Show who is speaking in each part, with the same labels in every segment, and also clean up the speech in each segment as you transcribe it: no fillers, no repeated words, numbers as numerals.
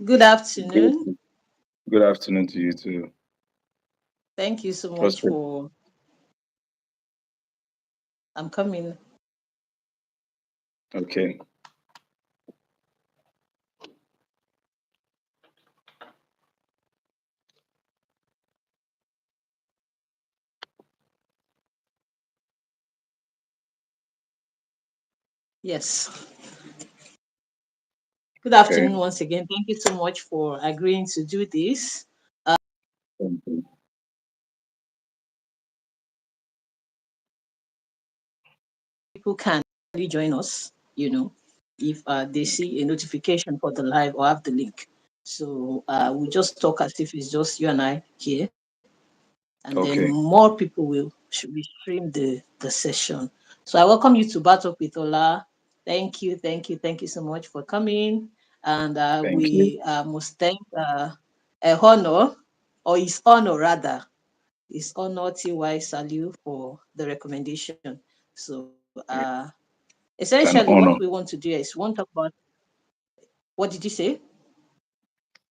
Speaker 1: Good afternoon.
Speaker 2: Good afternoon to you too.
Speaker 1: Thank you so much
Speaker 2: Prosper.
Speaker 1: for I'm coming.
Speaker 2: Okay.
Speaker 1: Yes. Good
Speaker 2: Okay.
Speaker 1: afternoon once again. Thank you so much for agreeing to do this.
Speaker 2: Thank you.
Speaker 1: People can really join us, if they see a notification for the live or have the link. So we just talk as if it's just you and I here, and then
Speaker 2: Okay.
Speaker 1: more people will stream the session. So I welcome you to Battle with Ola. Thank you so much for coming. And
Speaker 2: Thank you.
Speaker 1: we must thank a honor, or his honor rather, his honor TY Salu for the recommendation. So essentially,
Speaker 2: It's an
Speaker 1: what we
Speaker 2: honor.
Speaker 1: want to do is we want to talk about what did you say?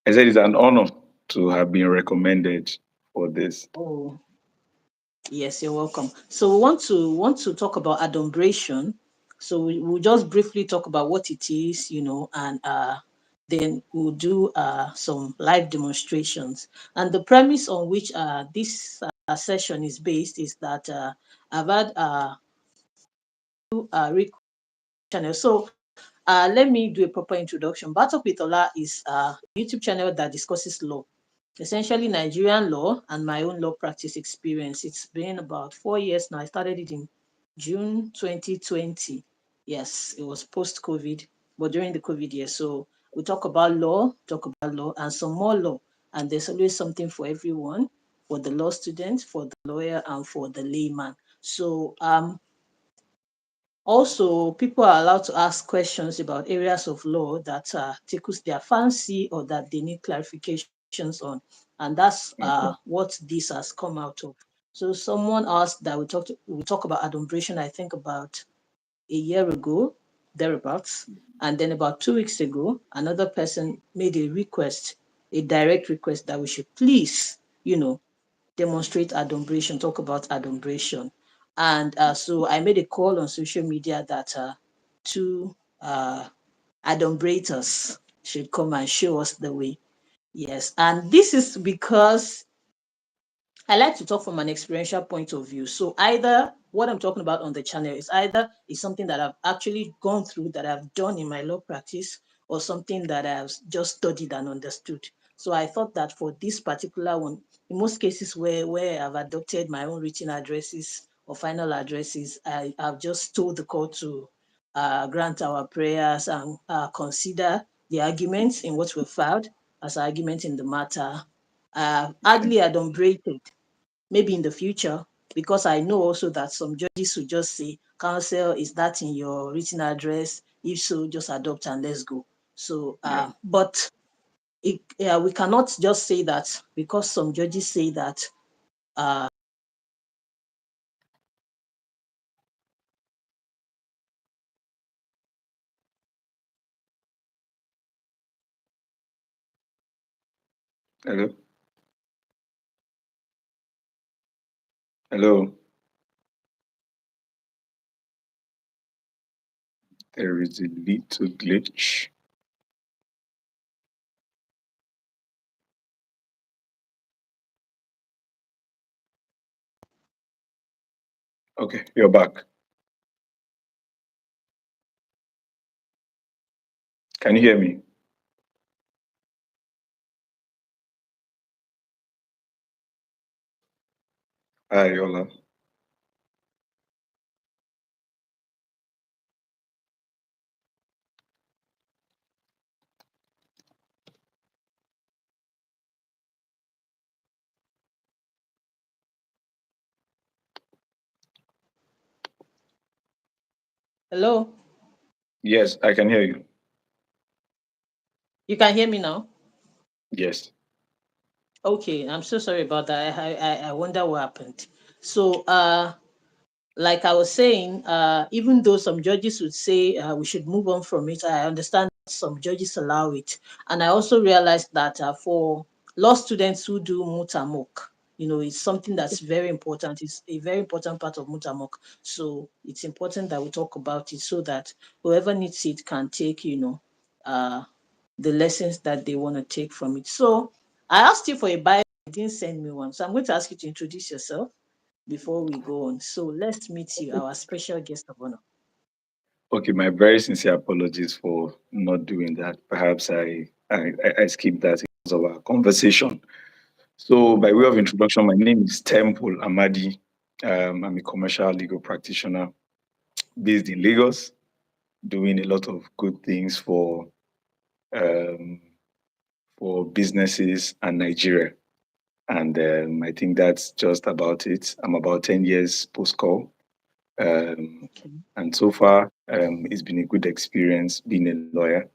Speaker 2: I said it's an honor to have been recommended for this.
Speaker 1: Oh, yes, you're welcome. So we want to talk about adumbration. So we'll just briefly talk about what it is, and then we'll do some live demonstrations. And the premise on which this session is based is that I've had channel. So let me do a proper introduction. Battle with Ola is a YouTube channel that discusses law, essentially Nigerian law and my own law practice experience. It's been about 4 years now. I started it in June 2020. Yes, it was post-COVID, but during the COVID year. So we talk about law and some more law. And there's always something for everyone, for the law student, for the lawyer, and for the layman. So also, people are allowed to ask questions about areas of law that tickles their fancy or that they need clarifications on, and that's
Speaker 2: Okay.
Speaker 1: what this has come out of. So, someone asked that we talk about adumbration. I think about a year ago, thereabouts, and then about 2 weeks ago, another person made a request, a direct request that we should please, demonstrate adumbration, talk about adumbration. And so I made a call on social media that two uh, adumbrators should come and show us the way. Yes, and this is because I like to talk from an experiential point of view. So either what I'm talking about on the channel is something that I've actually gone through, that I've done in my law practice, or something that I've just studied and understood. So I thought that for this particular one, in most cases where I've adopted my own written addresses or final addresses, I've just told the court to grant our prayers and consider the arguments in what we filed as argument in the matter.
Speaker 2: Okay.
Speaker 1: Hardly adumbrated maybe in the future, because I know also that some judges will just say, counsel, is that in your written address? If so, just adopt and let's go. So,
Speaker 2: Yeah.
Speaker 1: but we cannot just say that because some judges say that. Uh,
Speaker 2: Hello. Hello. There is a little glitch. Okay, you're back. Can you hear me? Hi, Yola.
Speaker 1: Hello,
Speaker 2: Yes, I can hear you.
Speaker 1: you can hear me now?
Speaker 2: Yes.
Speaker 1: Okay, I'm so sorry about that. I wonder what happened. So, like I was saying, even though some judges would say we should move on from it, I understand some judges allow it. And I also realized that for law students who do mutamok, it's something that's very important. It's a very important part of mutamok. So it's important that we talk about it so that whoever needs it can take, uh, the lessons that they want to take from it. So I asked you for a bio, you didn't send me one. So I'm going to ask you to introduce yourself before we go on. So let's meet you, our special guest of honor.
Speaker 2: Okay, my very sincere apologies for not doing that. Perhaps I skipped that because of our conversation. So, by way of introduction, my name is Temple Amadi. I'm a commercial legal practitioner based in Lagos, doing a lot of good things um, for businesses and Nigeria. And I think that's just about it. I'm about 10 years post call. Um,
Speaker 1: Okay.
Speaker 2: and so far, it's been a good experience being a lawyer.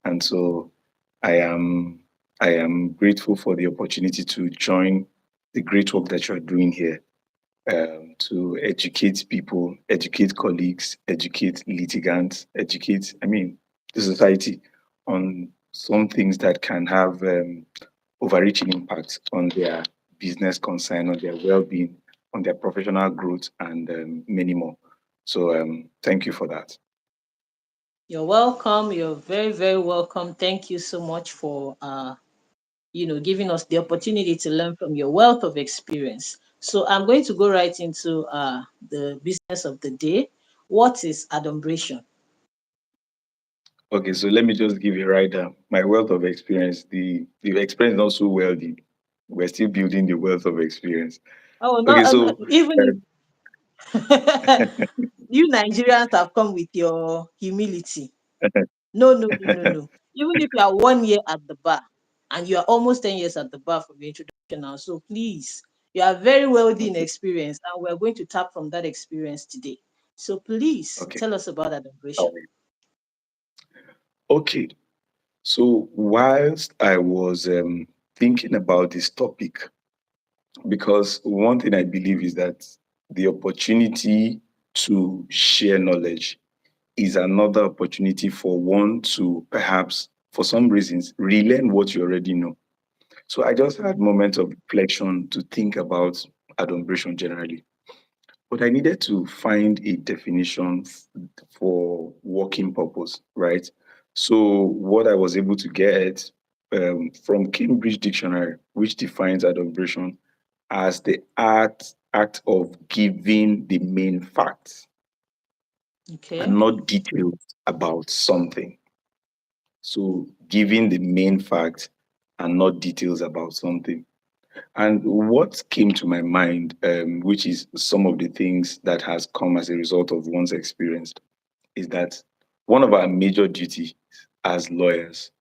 Speaker 2: And so I am I am grateful for the opportunity to join the great work that you're doing here, to educate people, educate colleagues, educate litigants, the society on some things that can have overreaching impact on their business concern, on their well-being, on their professional growth, and many more. So thank you for that.
Speaker 1: You're welcome. You're very, very welcome. Thank you so much for giving us the opportunity to learn from your wealth of experience. So I'm going to go right into the business of the day. What is adumbration?
Speaker 2: Okay, so let me just give you right now my wealth of experience. The experience is not so wealthy. We're still building the wealth of experience.
Speaker 1: Oh,
Speaker 2: Okay,
Speaker 1: no,
Speaker 2: so
Speaker 1: even
Speaker 2: uh,
Speaker 1: if you Nigerians have come with your humility. No, no, no, no, no. Even if you are 1 year at the bar and you are almost 10 years at the bar from your introduction now, so please, you are very wealthy in
Speaker 2: okay,
Speaker 1: experience, and we're going to tap from that experience today. So please
Speaker 2: okay,
Speaker 1: tell us about
Speaker 2: all
Speaker 1: adumbration.
Speaker 2: right. Okay. So whilst I was thinking about this topic, because one thing I believe is that the opportunity to share knowledge is another opportunity for one to perhaps, for some reasons, relearn what you already know. So I just had moments of reflection to think about adumbration generally. But I needed to find a definition for working purpose, right? So what I was able to get from Cambridge Dictionary, which defines adumbration as the act of giving the main facts and
Speaker 1: Okay.
Speaker 2: not details about something. So giving the main fact and not details about something. And what came to my mind, which is some of the things that has come as a result of one's experience, is that one of our major duties as lawyers,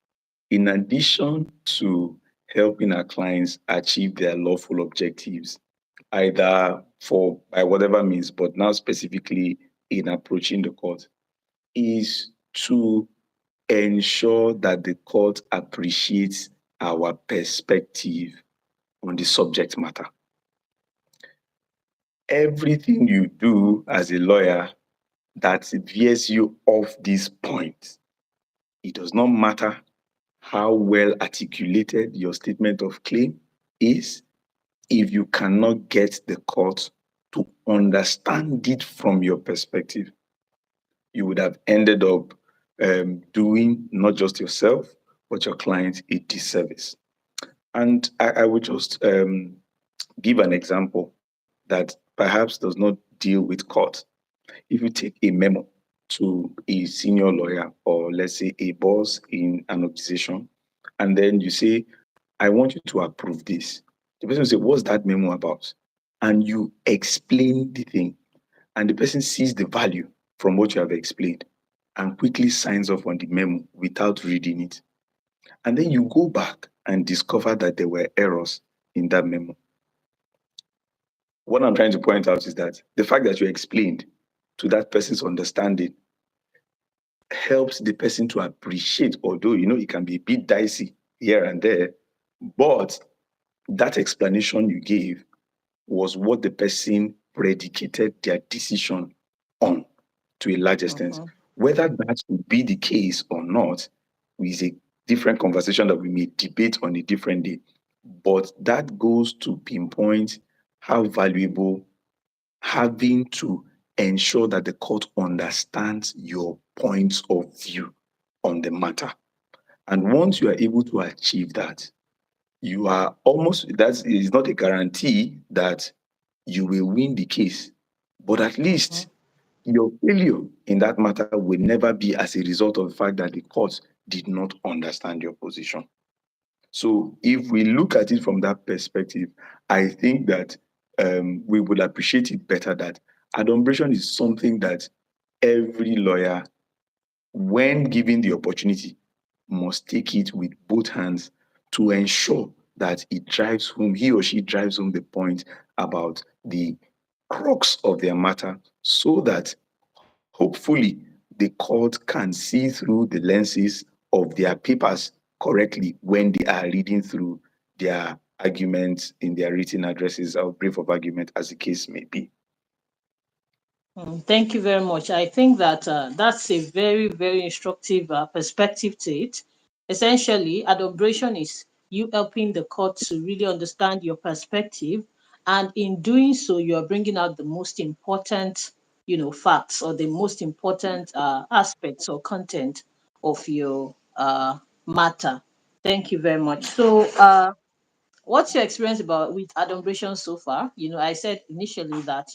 Speaker 2: in addition to helping our clients achieve their lawful objectives, either for by whatever means, but now specifically in approaching the court, is to ensure that the court appreciates our perspective on the subject matter. Everything you do as a lawyer that veers you off this point, it does not matter how well articulated your statement of claim is, if you cannot get the court to understand it from your perspective, you would have ended up doing not just yourself, but your client a disservice. And I would just give an example that perhaps does not deal with court. If you take a memo to a senior lawyer or let's say a boss in an organization, and then you say, I want you to approve this. The person will say, what's that memo about? And you explain the thing, and the person sees the value from what you have explained and quickly signs off on the memo without reading it. And then you go back and discover that there were errors in that memo. What I'm trying to point out is that the fact that you explained to that person's understanding helps the person to appreciate, although it can be a bit dicey here and there, but that explanation you gave was what the person predicated their decision on to a large extent.
Speaker 1: Mhm.
Speaker 2: Whether that would be the case or not is a different conversation that we may debate on a different day. But that goes to pinpoint how valuable having to ensure that the court understands your points of view on the matter. And once you are able to achieve that, you are almost, that is not a guarantee that you will win the case, but at least
Speaker 1: Mhm.
Speaker 2: your failure in that matter will never be as a result of the fact that the court did not understand your position. So if we look at it from that perspective, I think that we would appreciate it better that adumbration is something that every lawyer, when given the opportunity, must take it with both hands to ensure that he or she drives home the point about the crux of their matter, so that hopefully the court can see through the lenses of their papers correctly when they are reading through their arguments in their written addresses or brief of argument, as the case may be.
Speaker 1: Thank you very much. I think that that's a very, very instructive perspective to it. Essentially, adumbration is you helping the court to really understand your perspective, and in doing so, you are bringing out the most important, facts or the most important aspects or content of your matter. Thank you very much. So, what's your experience about with adumbration so far? I said initially that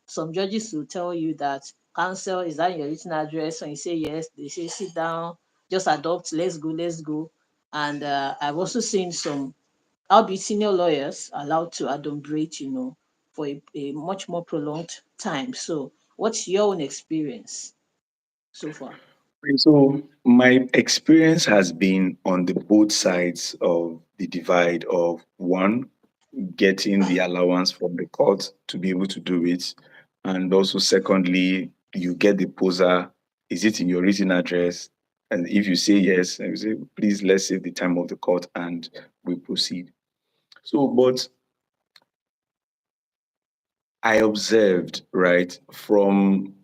Speaker 1: some judges will tell you that counsel is that your written address. When you say yes, they say sit down, just adopt, let's go. And I've also seen some albeit senior lawyers allowed to adumbrate, for a much more prolonged time. So, what's your own experience so far?
Speaker 2: So my experience has been on the both sides of the divide of one, getting the allowance from the court to be able to do it. And also secondly, you get the poser, is it in your written address? And if you say yes, and you say, please let's save the time of the court and we proceed. So, but I observed, right, from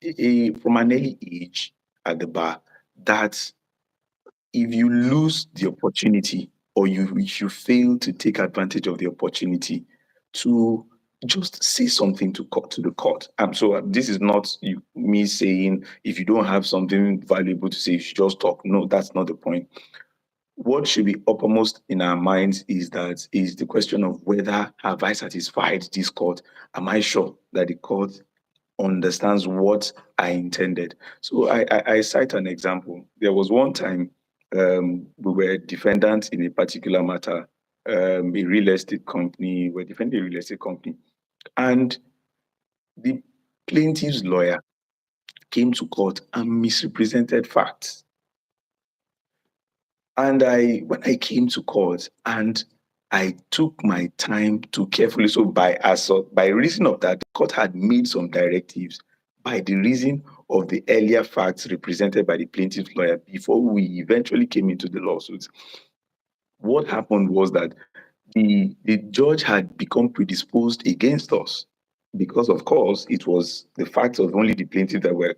Speaker 2: an early age at the bar, that if you lose the opportunity, or if you fail to take advantage of the opportunity to just say something to the court. So this is not me saying if you don't have something valuable to say, you should just talk. No, that's not the point. What should be uppermost in our minds is the question of whether have I satisfied this court? Am I sure that the court understands what I intended? So I cite an example. There was one time we were defendants in a particular matter, a real estate company, we're defending a real estate company, and the plaintiff's lawyer came to court and misrepresented facts. And when I came to court and I took my time to carefully, so by reason of that, the court had made some directives by the reason of the earlier facts represented by the plaintiff's lawyer before we eventually came into the lawsuit. What happened was that the judge had become predisposed against us because, of course, it was the facts of only the plaintiff that were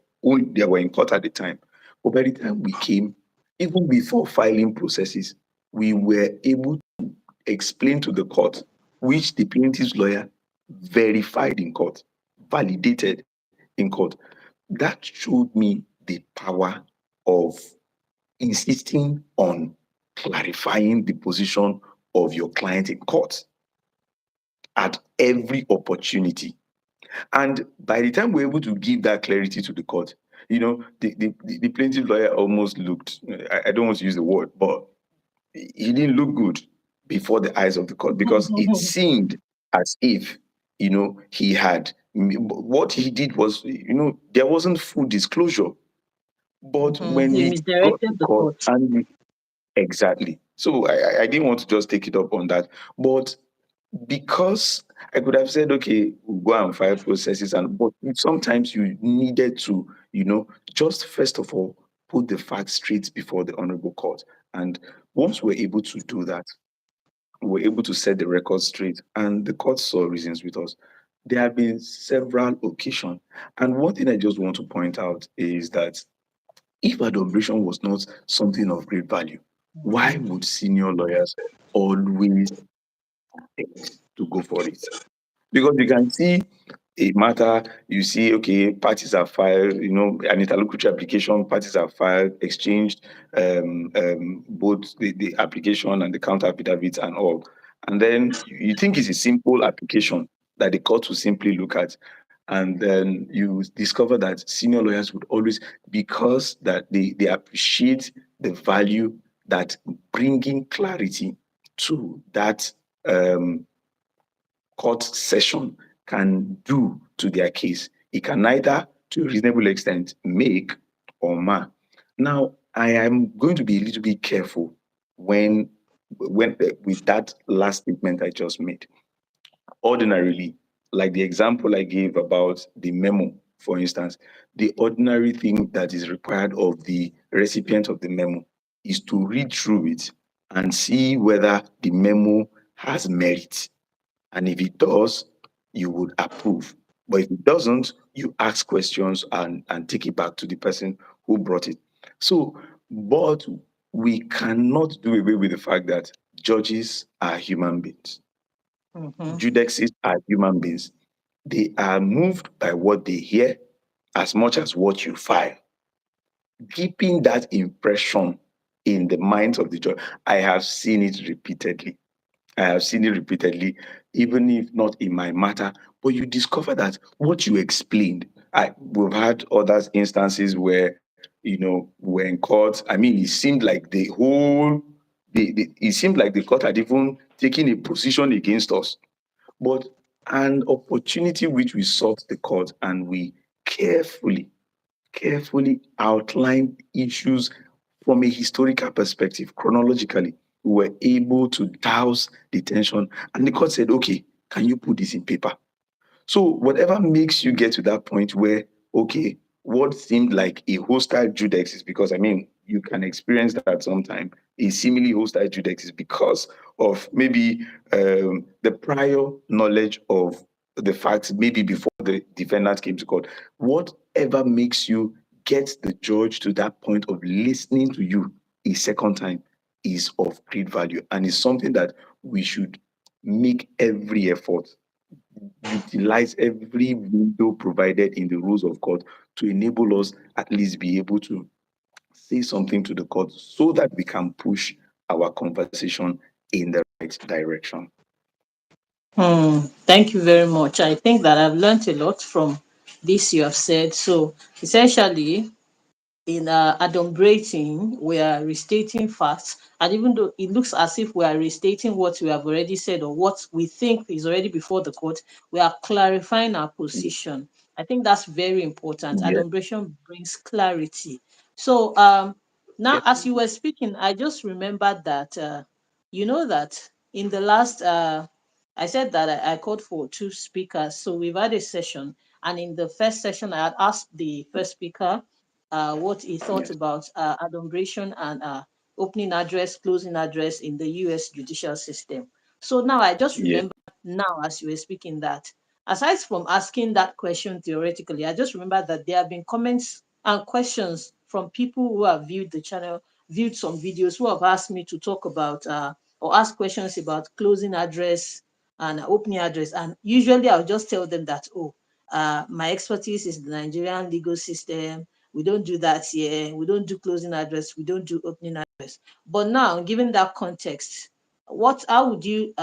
Speaker 2: in court at the time. But by the time we came, even before filing processes, we were able to explain to the court, which the plaintiff's lawyer verified in court, validated in court. That showed me the power of insisting on clarifying the position of your client in court at every opportunity. And by the time we're able to give that clarity to the court, the plaintiff lawyer almost looked, I don't want to use the word, but he didn't look good before the eyes of the court, because it seemed as if, he had, what he did was, there wasn't full disclosure. But when
Speaker 1: You
Speaker 2: we got to
Speaker 1: misdirected the
Speaker 2: court
Speaker 1: court.
Speaker 2: and exactly. So I didn't want to just take it up on that. But because I could have said, okay, we'll go and file processes, but sometimes you needed to, just first of all, put the facts straight before the honorable court. And once we're able to do that, we're able to set the record straight, and the court saw reasons with us. There have been several occasions. And one thing I just want to point out is that If adumbration was not something of great value, why would senior lawyers always tend to go for it? Because you can see a matter, you see, okay, parties are filed, an interlocutory application, parties are filed, exchanged both the application and the counter affidavits and all. And then you think it's a simple application that the court will simply look at. And then you discover that senior lawyers would always, because that they appreciate the value that bringing clarity to that court session can do to their case. It can either, to a reasonable extent, make or mar. Now, I am going to be a little bit careful when with that last statement I just made. Ordinarily, like the example I gave about the memo, for instance, the ordinary thing that is required of the recipient of the memo is to read through it and see whether the memo has merit, and if it does, you would approve. But if it doesn't, you ask questions and take it back to the person who brought it. So, but we cannot do away with the fact that judges are human beings.
Speaker 1: Mm-hmm.
Speaker 2: Judexes are human beings. They are moved by what they hear as much as what you file. Keeping that impression in the minds of the judge, I have seen it repeatedly. I have seen it repeatedly, even if not in my matter, but you discover that what you explained, we've had other instances where, we're in court. I mean, it seemed like it seemed like the court had even taken a position against us. But an opportunity which we sought the court and we carefully outlined issues from a historical perspective, chronologically. We were able to douse the tension, and the court said, okay, can you put this in paper? So whatever makes you get to that point where, okay, what seemed like a hostile judex is because, I mean, you can experience that sometime. A seemingly hostile judex is because of maybe the prior knowledge of the facts, maybe before the defendant came to court. Whatever makes you get the judge to that point of listening to you a second time is of great value, and is something that we should make every effort, utilize every window provided in the rules of court to enable us at least be able to say something to the court so that we can push our conversation in the right direction.
Speaker 1: Thank you very much. I think that I've learned a lot from this you have said. So essentially, in adumbrating, we are restating facts, and even though it looks as if we are restating what we have already said or what we think is already before the court, we are clarifying our position. I think that's very important.
Speaker 2: Yes,
Speaker 1: Adumbration brings clarity. So now,
Speaker 2: yes,
Speaker 1: as you were speaking, I just remembered that you know that in the last I said that I called for two speakers. So we've had a session, and in the first session, I had asked the first speaker what he thought
Speaker 2: yes,
Speaker 1: about adumbration and opening address, closing address in the US judicial system. So now I just
Speaker 2: yes,
Speaker 1: remember now as you were speaking that aside from asking that question theoretically, I just remember that there have been comments and questions from people who have viewed the channel, viewed some videos, who have asked me to talk about or ask questions about closing address and opening address. And usually I'll just tell them that, oh, my expertise is the Nigerian legal system. We don't do that here. We don't do closing address. We don't do opening address. But now, given that context, how would you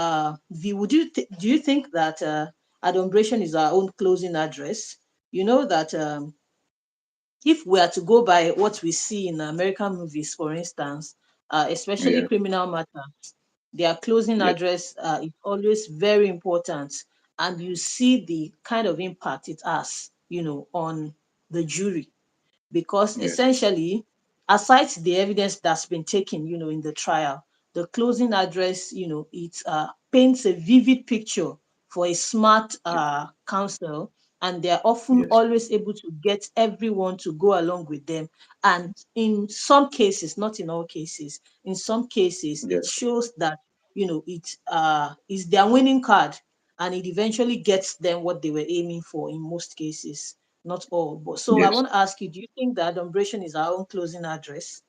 Speaker 1: view? Do you think that adumbration is our own closing address? You know that if we are to go by what we see in American movies, for instance, especially
Speaker 2: yes,
Speaker 1: criminal matters, their closing
Speaker 2: yes,
Speaker 1: address is always very important, and you see the kind of impact it has, on the jury, because
Speaker 2: yes,
Speaker 1: essentially, aside the evidence that's been taken, in the trial, the closing address, it paints a vivid picture for a smart counsel, and they're often
Speaker 2: yes,
Speaker 1: always able to get everyone to go along with them. And in some cases, not in all cases, in some cases, it
Speaker 2: yes,
Speaker 1: shows that it is their winning card, and it eventually gets them what they were aiming for in most cases. Not all. But so I
Speaker 2: Yes.
Speaker 1: want to ask you, do you think that adumbration is our own closing address?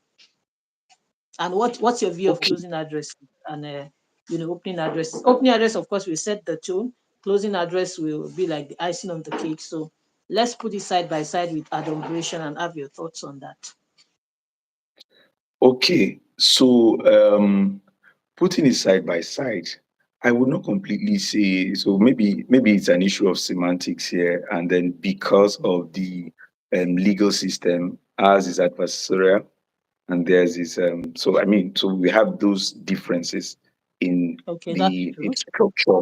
Speaker 1: And what's your view of
Speaker 2: Okay.
Speaker 1: closing address and opening address? Opening address, of course, will set the tone. Closing address will be like the icing on the cake. So let's put it side by side with adumbration and have your thoughts on that.
Speaker 2: Okay. So putting it side by side, I would not completely say so. Maybe it's an issue of semantics here, and then because of the legal system, ours is adversarial, and theirs is so I mean, so we have those differences in
Speaker 1: Okay, that's
Speaker 2: the
Speaker 1: true.
Speaker 2: structure.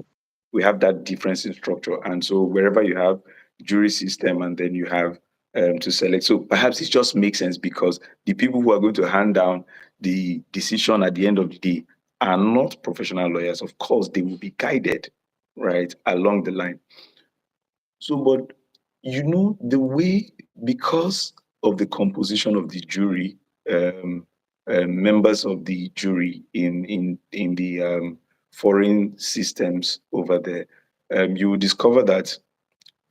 Speaker 2: We have that difference in structure, and so wherever you have jury system and then you have to select, so perhaps it just makes sense because the people who are going to hand down the decision at the end of the day are not professional lawyers. Of course they will be guided right along the line. So, but the way, because of the composition of the jury, um, members of the jury in the foreign systems over there, you will discover that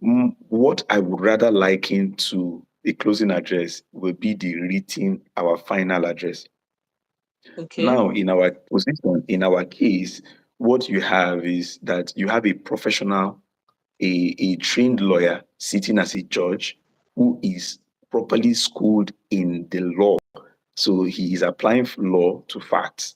Speaker 2: what I would rather liken to a closing address will be the written, our final address.
Speaker 1: Okay.
Speaker 2: Now, in our position, in our case, what you have is that you have a professional, a trained lawyer sitting as a judge who is properly schooled in the law. So he is applying law to facts.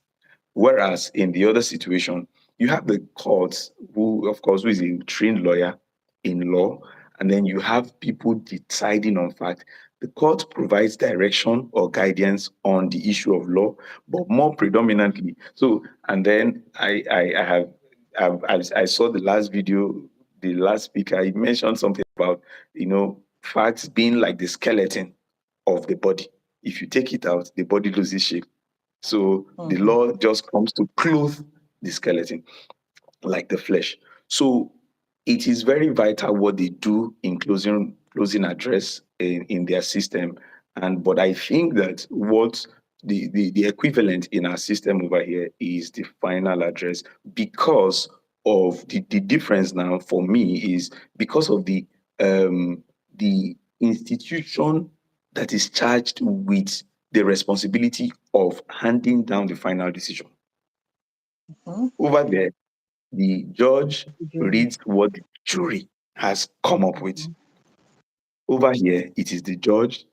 Speaker 2: Whereas in the other situation, you have the courts, who, of course, who is a trained lawyer in law, and then you have people deciding on fact. The court provides direction or guidance on the issue of law, but more predominantly. So, and then I saw the last video, the last speaker, he mentioned something about facts being like the skeleton of the body. If you take it out, the body loses shape. So the
Speaker 1: Mhm.
Speaker 2: law just comes to clothe the skeleton like the flesh. So it is very vital what they do in closing address in their system. And but I think that what the equivalent in our system over here is the final address because of the difference now for me is because of the institution that is charged with the responsibility of handing down the final decision.
Speaker 1: Mhm.
Speaker 2: Over there, the judge
Speaker 1: Jury.
Speaker 2: reads what the jury has come up with.
Speaker 1: Mhm.
Speaker 2: Over here, it is the judge.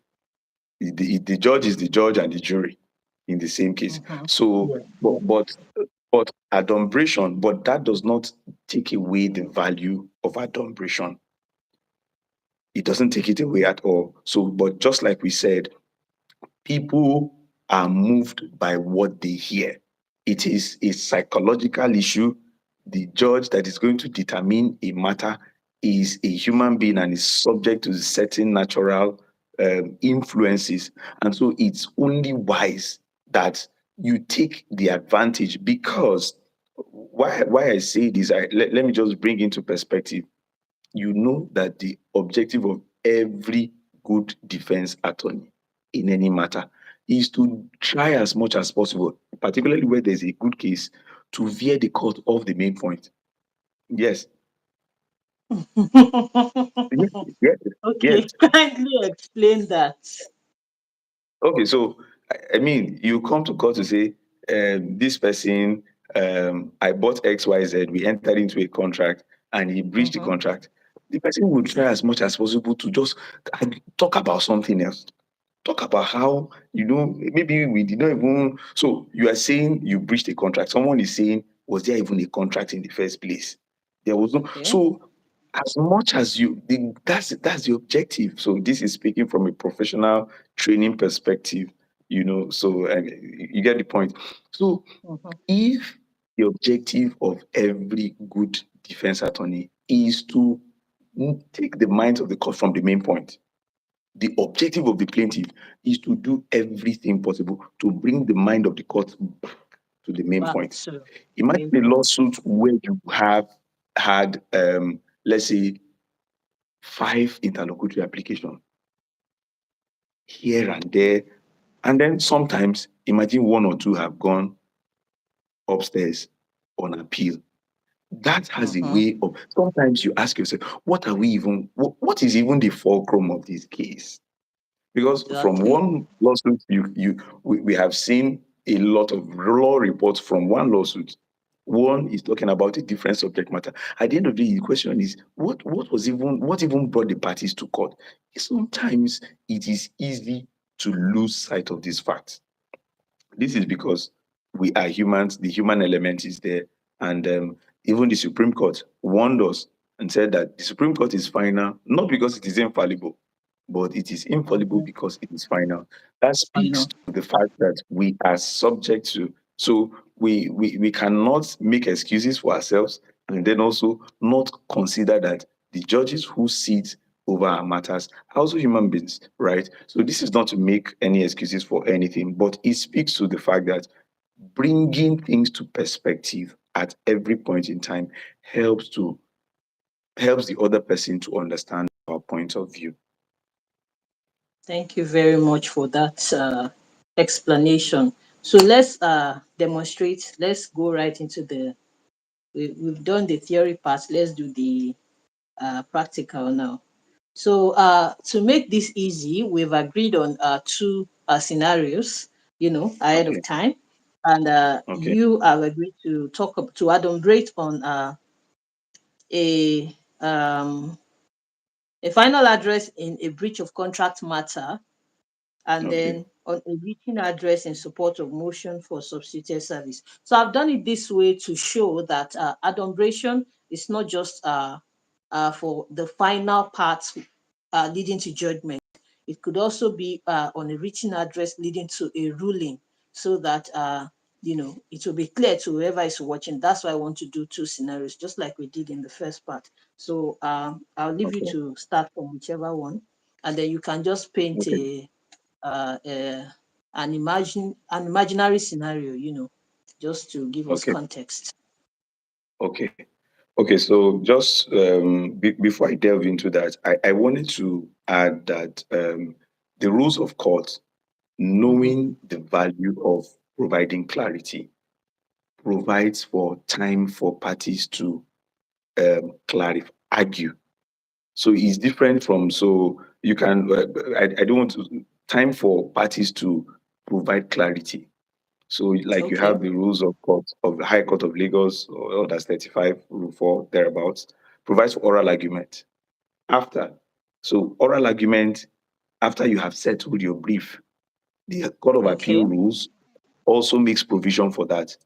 Speaker 2: The judge is the judge and the jury in the same case.
Speaker 1: Mhm.
Speaker 2: So,
Speaker 1: Yeah.
Speaker 2: but adumbration, but that does not take away the value of adumbration. It doesn't take it away at all. So, but just like we said, people are moved by what they hear. It is a psychological issue. The judge that is going to determine a matter is a human being and is subject to certain natural influences. And so it's only wise that you take the advantage because why I say this, let me just bring into perspective. You know that the objective of every good defense attorney in any matter is to try as much as possible, particularly where there's a good case, to veer the court off the main point. Yes, yes, yes, yes.
Speaker 1: Okay, kindly explain that.
Speaker 2: Okay, so I mean, you come to court to say, this person, I bought XYZ, we entered into a contract, and he breached the
Speaker 1: Mhm.
Speaker 2: contract. The person will try as much as possible to just talk about something else. Talk about how, maybe we did not even. So you are saying you breached a contract. Someone is saying, was there even a contract in the first place? There was no.
Speaker 1: Okay.
Speaker 2: So as much as that's the objective. So this is speaking from a professional training perspective, so you get the point. So
Speaker 1: Mhm.
Speaker 2: if the objective of every good defense attorney is to take the minds of the court from the main point, the objective of the plaintiff is to do everything possible to bring the mind of the court back to the main
Speaker 1: Back
Speaker 2: point.
Speaker 1: to the
Speaker 2: Imagine
Speaker 1: main
Speaker 2: a
Speaker 1: point.
Speaker 2: lawsuit where you have had, let's say, 5 interlocutory applications here and there. And then sometimes imagine one or two have gone upstairs on appeal. That has a
Speaker 1: Mm-hmm.
Speaker 2: way of, sometimes you ask yourself, what are we even, what is even the fulcrum of this case? Because from
Speaker 1: Exactly.
Speaker 2: one lawsuit, we have seen a lot of law reports from one lawsuit. One is talking about a different subject matter. At the end of the day, the question is, what even brought the parties to court? Sometimes it is easy to lose sight of these facts. This is because we are humans, the human element is there. And even the Supreme Court warned us and said that the Supreme Court is final, not because it is infallible, but it is infallible
Speaker 1: Mm-hmm.
Speaker 2: because it is final. That
Speaker 1: I
Speaker 2: speaks
Speaker 1: know.
Speaker 2: to the fact that we are subject to, so we cannot make excuses for ourselves and then also not consider that the judges who sit over our matters are also human beings, right? So this is not to make any excuses for anything, but it speaks to the fact that bringing things to perspective at every point in time helps to helps the other person to understand our point of view.
Speaker 1: Thank you very much for that explanation. So let's demonstrate. Let's go right into the. We've done the theory part. Let's do the practical now. So to make this easy, we've agreed on two scenarios, ahead of
Speaker 2: Okay.
Speaker 1: time, and
Speaker 2: Okay.
Speaker 1: you have agreed to to adumbrate on a um, a final address in a breach of contract matter, and
Speaker 2: Okay.
Speaker 1: then on a written address in support of motion for substituted service. So I've done it this way to show that adumbration is not just for the final part leading to judgment. It could also be on a written address leading to a ruling, so that it will be clear to whoever is watching. That's why I want to do two scenarios, just like we did in the first part. So I'll leave you
Speaker 2: Okay.
Speaker 1: to start from whichever one, and then you can just paint
Speaker 2: Okay.
Speaker 1: uh, uh, an imaginary scenario, just to give us
Speaker 2: Okay.
Speaker 1: context.
Speaker 2: Okay. Okay. So just before I delve into that, I wanted to add that the rules of court,
Speaker 1: Mhm.
Speaker 2: knowing the value of providing clarity, provides for time for parties to clarify, argue. So it's different from, so you can, I don't want to, time for parties to provide clarity. So like you
Speaker 1: Okay.
Speaker 2: have the rules of court of the High Court of Lagos, or that's 35, Rule 4, thereabouts, provides for oral argument. After, so oral argument, after you have settled your brief, the Court of
Speaker 1: Okay.
Speaker 2: Appeal rules also makes provision for that.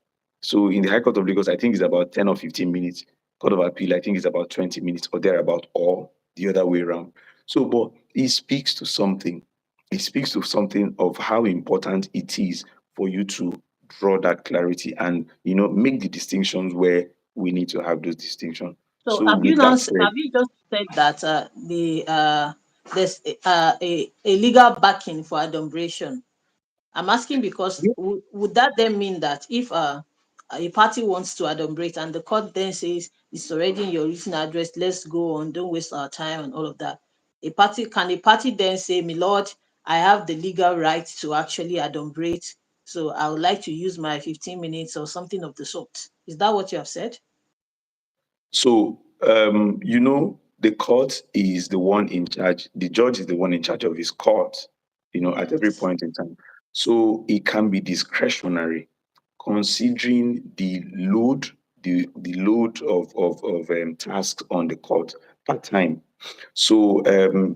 Speaker 2: So in the High Court of Lagos, I think it's about 10 or 15 minutes. Court of Appeal, I think it's about 20 minutes or thereabout, or the other way around. So, but it speaks to something. It speaks to something of how important it is for you to draw that clarity and, make the distinctions where we need to have those distinctions.
Speaker 1: So
Speaker 2: So with that said,
Speaker 1: have you just said that there's a legal backing for adumbration? I'm asking because would that then mean that if a party wants to adumbrate and the court then says it's already in your written address, let's go on, don't waste our time and all of that. A party then say, "My lord, I have the legal right to actually adumbrate, so I would like to use my 15 minutes or something of the sort." Is that what you have said?
Speaker 2: so, the court is the one in charge. The judge is the one in charge of his court, at every
Speaker 1: Yes.
Speaker 2: point in time. So it can be discretionary, considering the load of tasks on the court per time. So,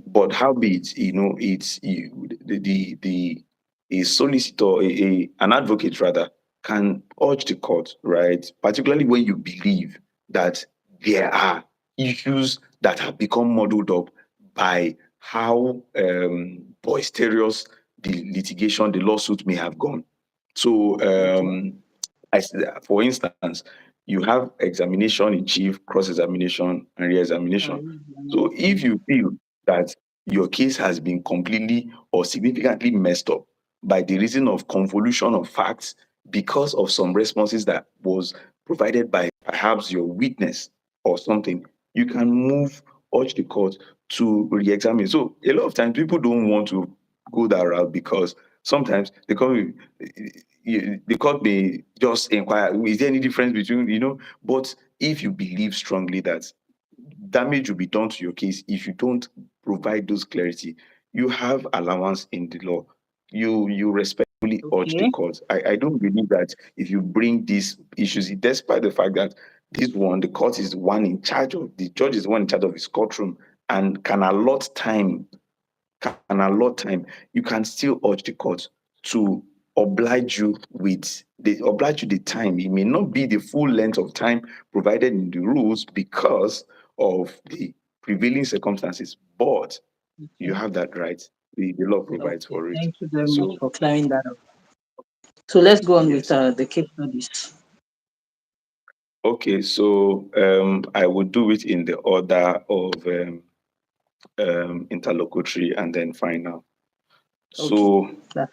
Speaker 2: but how be it, it's the a solicitor, an advocate rather, can urge the court, right? Particularly when you believe that there are issues that have become muddled up by how boisterous the litigation, the lawsuit may have gone. So,
Speaker 1: Okay.
Speaker 2: for instance, you have examination in chief, cross examination, and re examination. So, if you feel that your case has been completely or significantly messed up by the reason of convolution of facts because of some responses that was provided by perhaps your witness or something, you can urge the court to re-examine. So a lot of times people don't want to go that route because sometimes they come, the court may just inquire, is there any difference between, but if you believe strongly that damage will be done to your case if you don't provide those clarity, you have allowance in the law. You respectfully urge the
Speaker 1: Okay.
Speaker 2: court. I don't believe that if you bring these issues, despite the fact that this one, the court is the one in charge of, the judge is the one in charge of his courtroom and can allot time, you can still urge the court to oblige you the time. It may not be the full length of time provided in the rules because of the prevailing circumstances, but you
Speaker 1: Okay.
Speaker 2: have that right. The law provides
Speaker 1: Okay.
Speaker 2: for it.
Speaker 1: Thank you very much
Speaker 2: So
Speaker 1: for clearing that up. So let's go on with
Speaker 2: yes.
Speaker 1: the case studies.
Speaker 2: Okay, so I would do it in the order of interlocutory and then final.
Speaker 1: Okay.
Speaker 2: So
Speaker 1: That's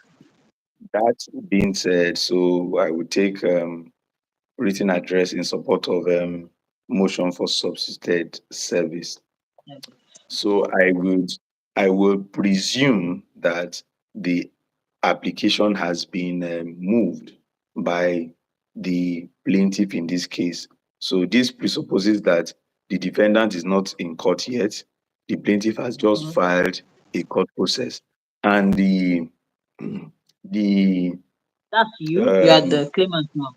Speaker 2: that being said, so I would take written address in support of motion for substituted service. So I will presume that the application has been moved by the plaintiff in this case. So this presupposes that the defendant is not in court yet. The plaintiff has just
Speaker 1: mhm.
Speaker 2: filed a court process, and the
Speaker 1: That's you. You are
Speaker 2: um,
Speaker 1: the claimant now.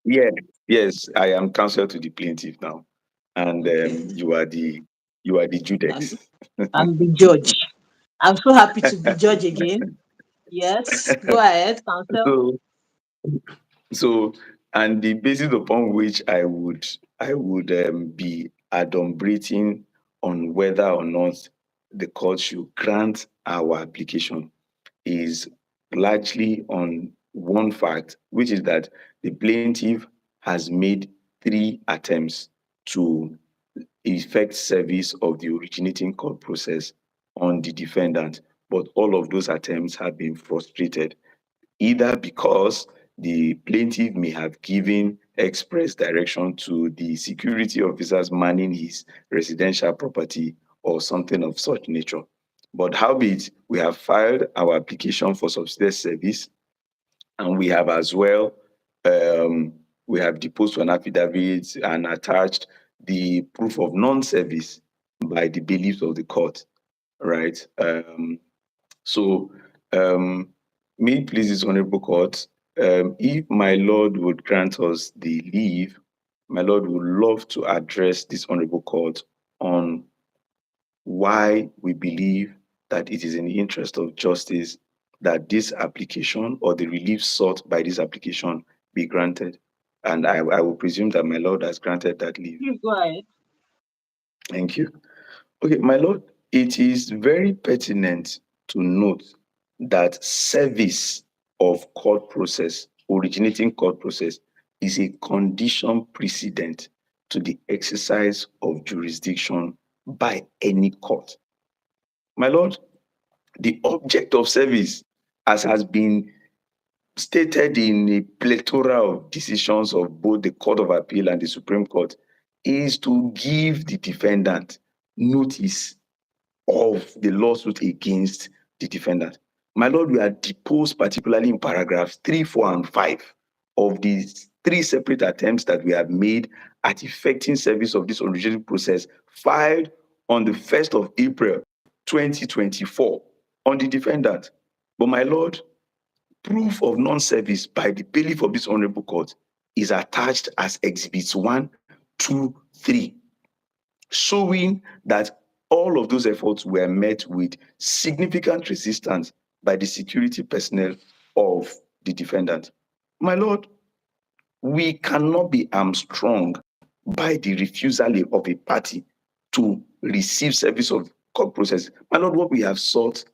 Speaker 2: yeah, yes, I am counsel to the plaintiff now, and
Speaker 1: Okay.
Speaker 2: you are the
Speaker 1: I'm,
Speaker 2: judex.
Speaker 1: I'm the judge. I'm so happy to be judge again. Yes. Go ahead, counsel.
Speaker 2: So so and the basis upon which I would be adumbrating on whether or not the court should grant our application is largely on one fact, which is that the plaintiff has made 3 attempts to effect service of the originating court process on the defendant, but all of those attempts have been frustrated, either because the plaintiff may have given express direction to the security officers manning his residential property or something of such nature. But howbeit, we have filed our application for subsidiary service, and we have as well, um, we have deposed to an affidavit and attached the proof of non-service by the bailiffs of the court, right? So, um, may it please this honorable court, if my lord would grant us the leave, my lord would love to address this honorable court on why we believe that it is in the interest of justice that this application or the relief sought by this application be granted. And I will presume that my lord has granted that leave.
Speaker 1: Please go ahead.
Speaker 2: Thank you. Okay, my lord, it is very pertinent to note that service of court process, originating court process, is a condition precedent to the exercise of jurisdiction by any court. My lord, the object of service, as has been stated in a plethora of decisions of both the Court of Appeal and the Supreme Court, is to give the defendant notice of the lawsuit against the defendant. My lord, we are deposed, particularly in paragraphs 3, 4, and 5 of these 3 separate attempts that we have made at effecting service of this originating process, filed on the 1st of April 2024 on the defendant. But my lord, proof of non-service by the bailiff of this honorable court is attached as exhibits 1, 2, 3, showing that all of those efforts were met with significant resistance by the security personnel of the defendant. My lord, we cannot be hamstrung by the refusal of a party to receive service of court process. My lord, what we have sought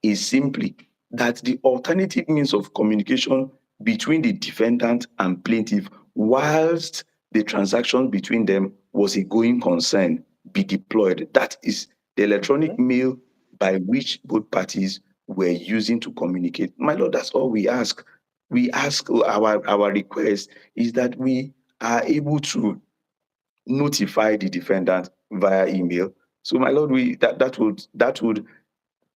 Speaker 2: is simply that the alternative means of communication between the defendant and plaintiff, whilst the transaction between them was a going concern, be deployed. That is the electronic
Speaker 1: Okay.
Speaker 2: mail by which both parties were using to communicate. My lord, that's all we ask. We ask, our request is that we are able to notify the defendant via email. So, my lord, that would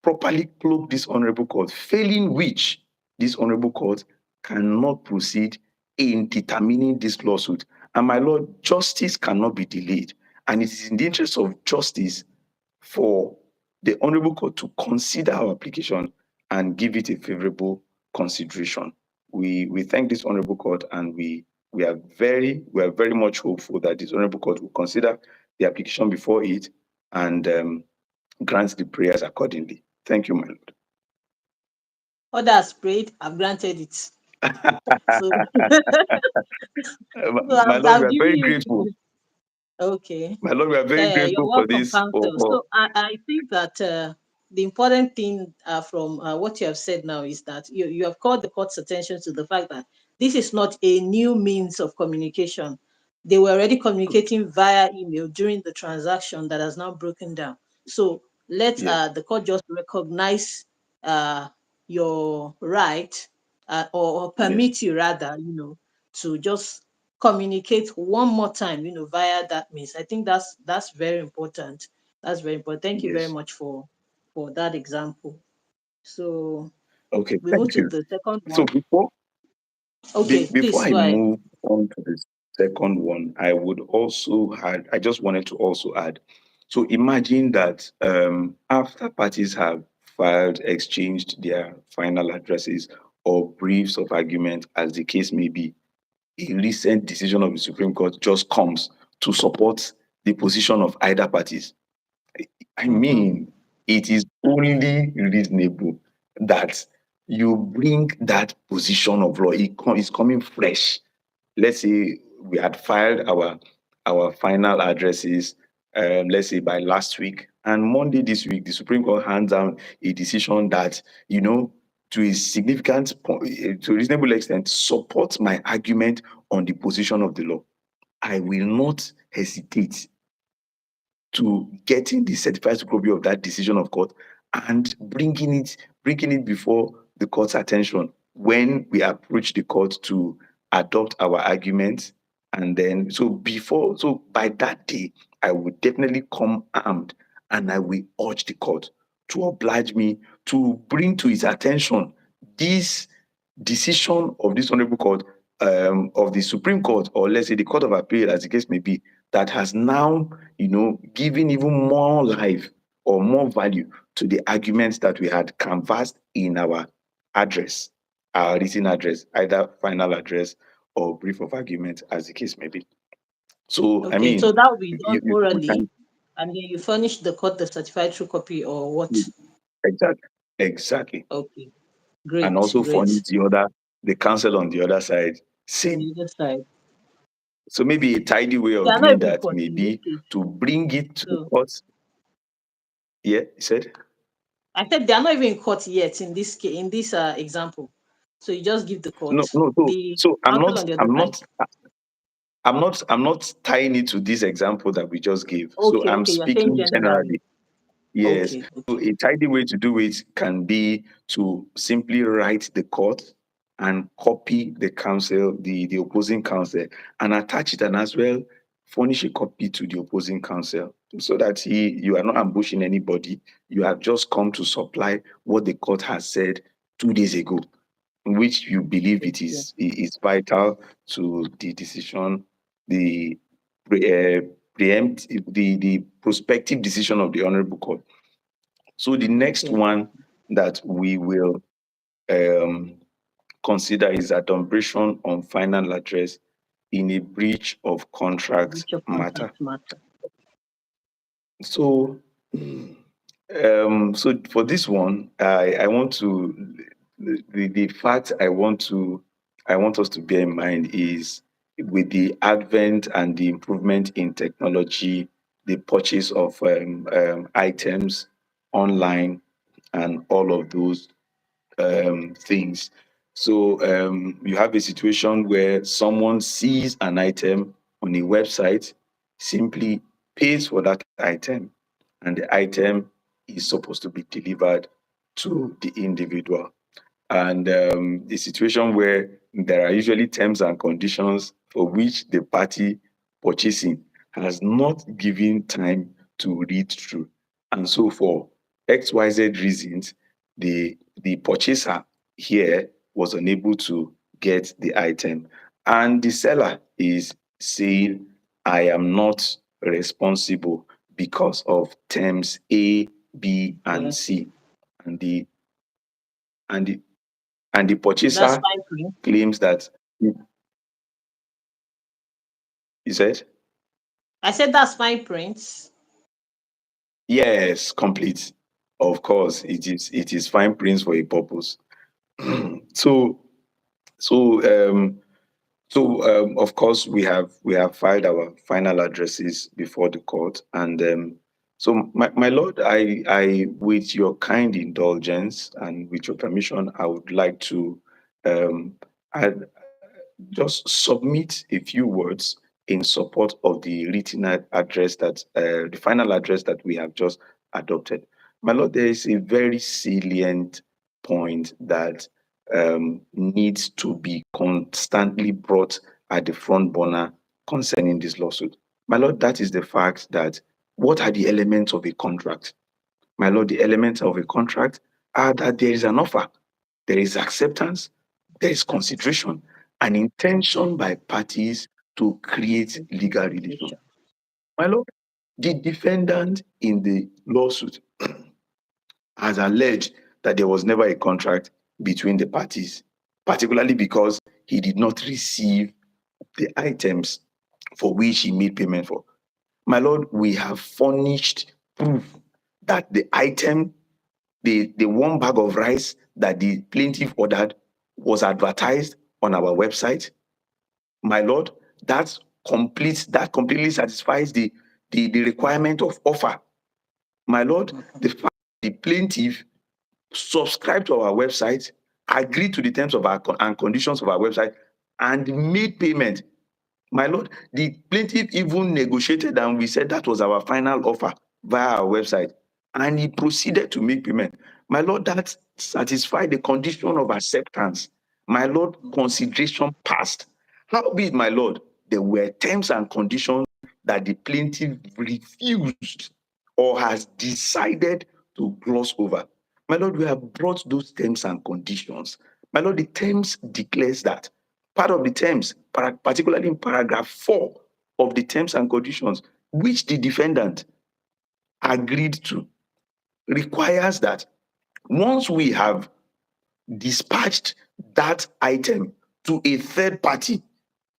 Speaker 2: properly cloak this honorable court, failing which this honorable court cannot proceed in determining this lawsuit. And my Lord, justice cannot be delayed. And it is in the interest of justice for the Honorable Court to consider our application and give it a favorable consideration. We thank this Honorable Court, and we are very much hopeful that this Honorable Court will consider the application before it and grant the prayers accordingly. Thank you, my Lord.
Speaker 1: Order has prayed, I've granted it. So, so
Speaker 2: My
Speaker 1: I've,
Speaker 2: Lord, we
Speaker 1: I've
Speaker 2: are
Speaker 1: given
Speaker 2: very
Speaker 1: you.
Speaker 2: grateful.
Speaker 1: Okay.
Speaker 2: My Lord, we are very
Speaker 1: You're
Speaker 2: grateful for
Speaker 1: welcome,
Speaker 2: this.
Speaker 1: counsel. So I think that the important thing from what you have said now is that you have called the court's attention to the fact that this is not a new means of communication. They were already communicating via email during the transaction that has now broken down. So let
Speaker 2: Yes,
Speaker 1: the court just recognize your right or
Speaker 2: yes,
Speaker 1: permit you rather, to just communicate one more time, via that means. I think that's very important. That's very important. Thank you very
Speaker 2: yes.
Speaker 1: much for that example. So
Speaker 2: Okay,
Speaker 1: we move
Speaker 2: thank
Speaker 1: to
Speaker 2: you.
Speaker 1: the second
Speaker 2: So
Speaker 1: one.
Speaker 2: Be-
Speaker 1: Okay,
Speaker 2: before
Speaker 1: please
Speaker 2: I
Speaker 1: go ahead.
Speaker 2: move on to the second one, I just wanted to also add. So imagine that after parties have filed, exchanged their final addresses or briefs of argument, as the case may be, a recent decision of the Supreme Court just comes to support the position of either parties. I
Speaker 1: Mm-hmm.
Speaker 2: mean, it is only reasonable that you bring that position of law. It's coming fresh. Let's say we had filed our final addresses, let's say by last week, and Monday this week, the Supreme Court hands down a decision that, to a significant point, to a reasonable extent, supports my argument on the position of the law. I will not hesitate to getting the certified copy of that decision of court and bringing it before the court's attention when we approach the court to adopt our arguments. And then so by that day I would definitely come armed, and I will urge the court to oblige me to bring to its attention this decision of this honorable court, of the Supreme Court, or let's say the Court of Appeal, as the case may be, that has now, given even more life or more value to the arguments that we had canvassed in our address, our written address, either final address or brief of argument, as the case may be. So, I
Speaker 1: Okay, so
Speaker 2: mean,
Speaker 1: that will be done
Speaker 2: we
Speaker 1: orally,
Speaker 2: can
Speaker 1: and then you furnish the court the certified true copy or what?
Speaker 2: exactly,
Speaker 1: Okay,
Speaker 2: and
Speaker 1: great,
Speaker 2: also
Speaker 1: great.
Speaker 2: furnish the counsel on the other side.
Speaker 1: On
Speaker 2: Same.
Speaker 1: the other side,
Speaker 2: So maybe a tidy way
Speaker 1: they
Speaker 2: of
Speaker 1: are not
Speaker 2: doing
Speaker 1: even
Speaker 2: that
Speaker 1: court
Speaker 2: may
Speaker 1: in this
Speaker 2: be
Speaker 1: case.
Speaker 2: to bring it to the
Speaker 1: So
Speaker 2: court. Yeah, you said?
Speaker 1: I said they are not even in court yet in this case, in this example. So you just give the
Speaker 2: No,
Speaker 1: court
Speaker 2: no. So,
Speaker 1: the
Speaker 2: so I'm
Speaker 1: counsel
Speaker 2: not,
Speaker 1: on the other
Speaker 2: I'm
Speaker 1: side.
Speaker 2: not, I'm not tying it to this example that we just gave. So
Speaker 1: Okay,
Speaker 2: I'm
Speaker 1: okay, you're saying
Speaker 2: speaking
Speaker 1: generally.
Speaker 2: generally. Yes.
Speaker 1: Okay,
Speaker 2: So
Speaker 1: okay,
Speaker 2: a tidy way to do it can be to simply write the court and copy the counsel, the opposing counsel, and attach it, and as well furnish a copy to the opposing counsel, so that you are not ambushing anybody. You have just come to supply what the court has said 2 days ago, which you believe
Speaker 1: okay,
Speaker 2: it is vital to the decision, the preempt the prospective decision of the honorable court. So the next
Speaker 1: okay.
Speaker 2: one that we will um, consider is adumbration on final address in a breach of contract
Speaker 1: Breach of
Speaker 2: matter.
Speaker 1: contract matter.
Speaker 2: So, so for this one, I want to the fact I want us to bear in mind is, with the advent and the improvement in technology, the purchase of items online, and all of those things. So you have a situation where someone sees an item on a website, simply pays for that item, and the item is supposed to be delivered to the individual. And a situation where there are usually terms and conditions for which the party purchasing has not given time to read through. And so for XYZ reasons, the purchaser here was unable to get the item. And the seller is saying, I am not responsible because of terms A, B, and
Speaker 1: Yes.
Speaker 2: C. And the and the and the
Speaker 1: That's
Speaker 2: purchaser
Speaker 1: fine print.
Speaker 2: claims that he said,
Speaker 1: I said that's fine print.
Speaker 2: yes, complete. Of course, it is fine prints for a purpose. so so of course, we have filed our final addresses before the court, and so my lord, I with your kind indulgence and with your permission, I would like to um, add, just submit a few words in support of the written address that the final address that we have just adopted. My lord, there is a very salient point that needs to be constantly brought at the front burner concerning this lawsuit. My lord, that is the fact that what are the elements of a contract? My lord, the elements of a contract are that there is an offer, there is acceptance, there is
Speaker 1: That's
Speaker 2: consideration, an intention by parties to create legal relation.
Speaker 1: consideration.
Speaker 2: My lord, the defendant in the lawsuit has alleged that there was never a contract between the parties, particularly because he did not receive the items for which he made payment for. My lord, we have furnished proof that the item, the one bag of rice that the plaintiff ordered, was advertised on our website. My lord, that completely satisfies the requirement of offer. My lord,
Speaker 1: Mhm.
Speaker 2: the fact the plaintiff subscribed to our website, agreed to the terms of our and conditions of our website, and made payment. My lord, the plaintiff even negotiated, and we said that was our final offer via our website, and he proceeded to make payment. My lord, that satisfied the condition of acceptance. My lord, consideration passed. Howbeit, my lord, there were terms and conditions that the plaintiff refused or has decided to gloss over. My lord, we have brought those terms and conditions. My lord, the terms declares that part of the terms, particularly in paragraph 4 of the terms and conditions, which the defendant agreed to, requires that once we have dispatched that item to a third party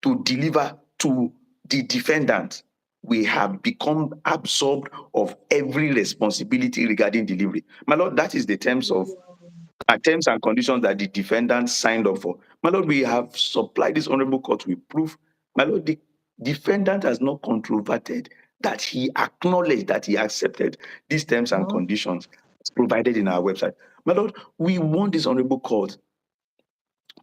Speaker 2: to deliver to the defendant, we have become absorbed of every responsibility regarding delivery. My lord, that is the terms and conditions that the defendant signed up for. My lord, we have supplied this honorable court with proof. My lord, the defendant has not controverted that he acknowledged that he accepted these terms and
Speaker 1: Mhm.
Speaker 2: conditions provided in our website. My lord, we want this honorable court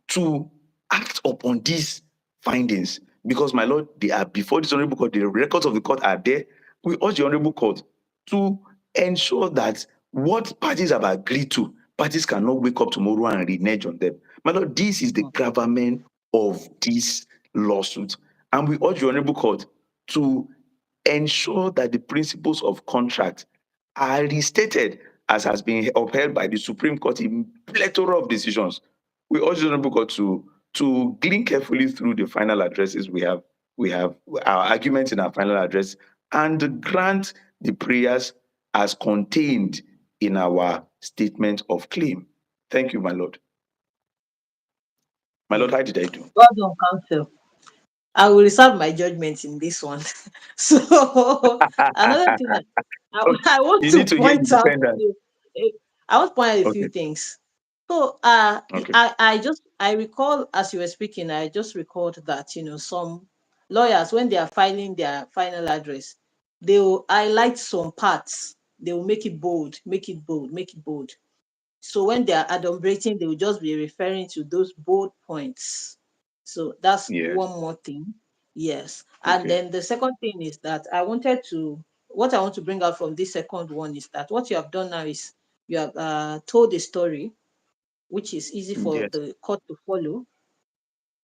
Speaker 2: to act upon these findings because, my lord, they are before this honorable court. The records of the court are there. We urge the honorable court to ensure that what parties have agreed to, parties cannot wake up tomorrow and renege on them. My lord, this is the gravamen of this lawsuit, and we urge the honorable court to ensure that the principles of contract are restated as has been upheld by the Supreme Court in plethora of decisions. We urge the Honorable Court to glean carefully through the final addresses we have our arguments in our final address and grant the prayers as contained in our statement of claim. Thank you, my Lord. My Lord,
Speaker 1: Mm.
Speaker 2: how did I do?
Speaker 1: Well done, counsel. I will reserve my judgment in this one. So another thing
Speaker 2: Okay,
Speaker 1: I want
Speaker 2: you
Speaker 1: to
Speaker 2: need to hear the
Speaker 1: point out,
Speaker 2: defendant.
Speaker 1: I want to point out a few
Speaker 2: Okay,
Speaker 1: things. So
Speaker 2: okay.
Speaker 1: I recall as you were speaking, I just recalled that some lawyers when they are filing their final address, they will highlight some parts. They will make it bold, make it bold, make it bold. So when they are adumbrating, they will just be referring to those bold points. So that's
Speaker 2: Yes.
Speaker 1: one more thing. Yes. And
Speaker 2: Okay.
Speaker 1: then the second thing is that what I want to bring out from this second one is that what you have done now is you have told a story, which is easy for
Speaker 2: Yes.
Speaker 1: the court to follow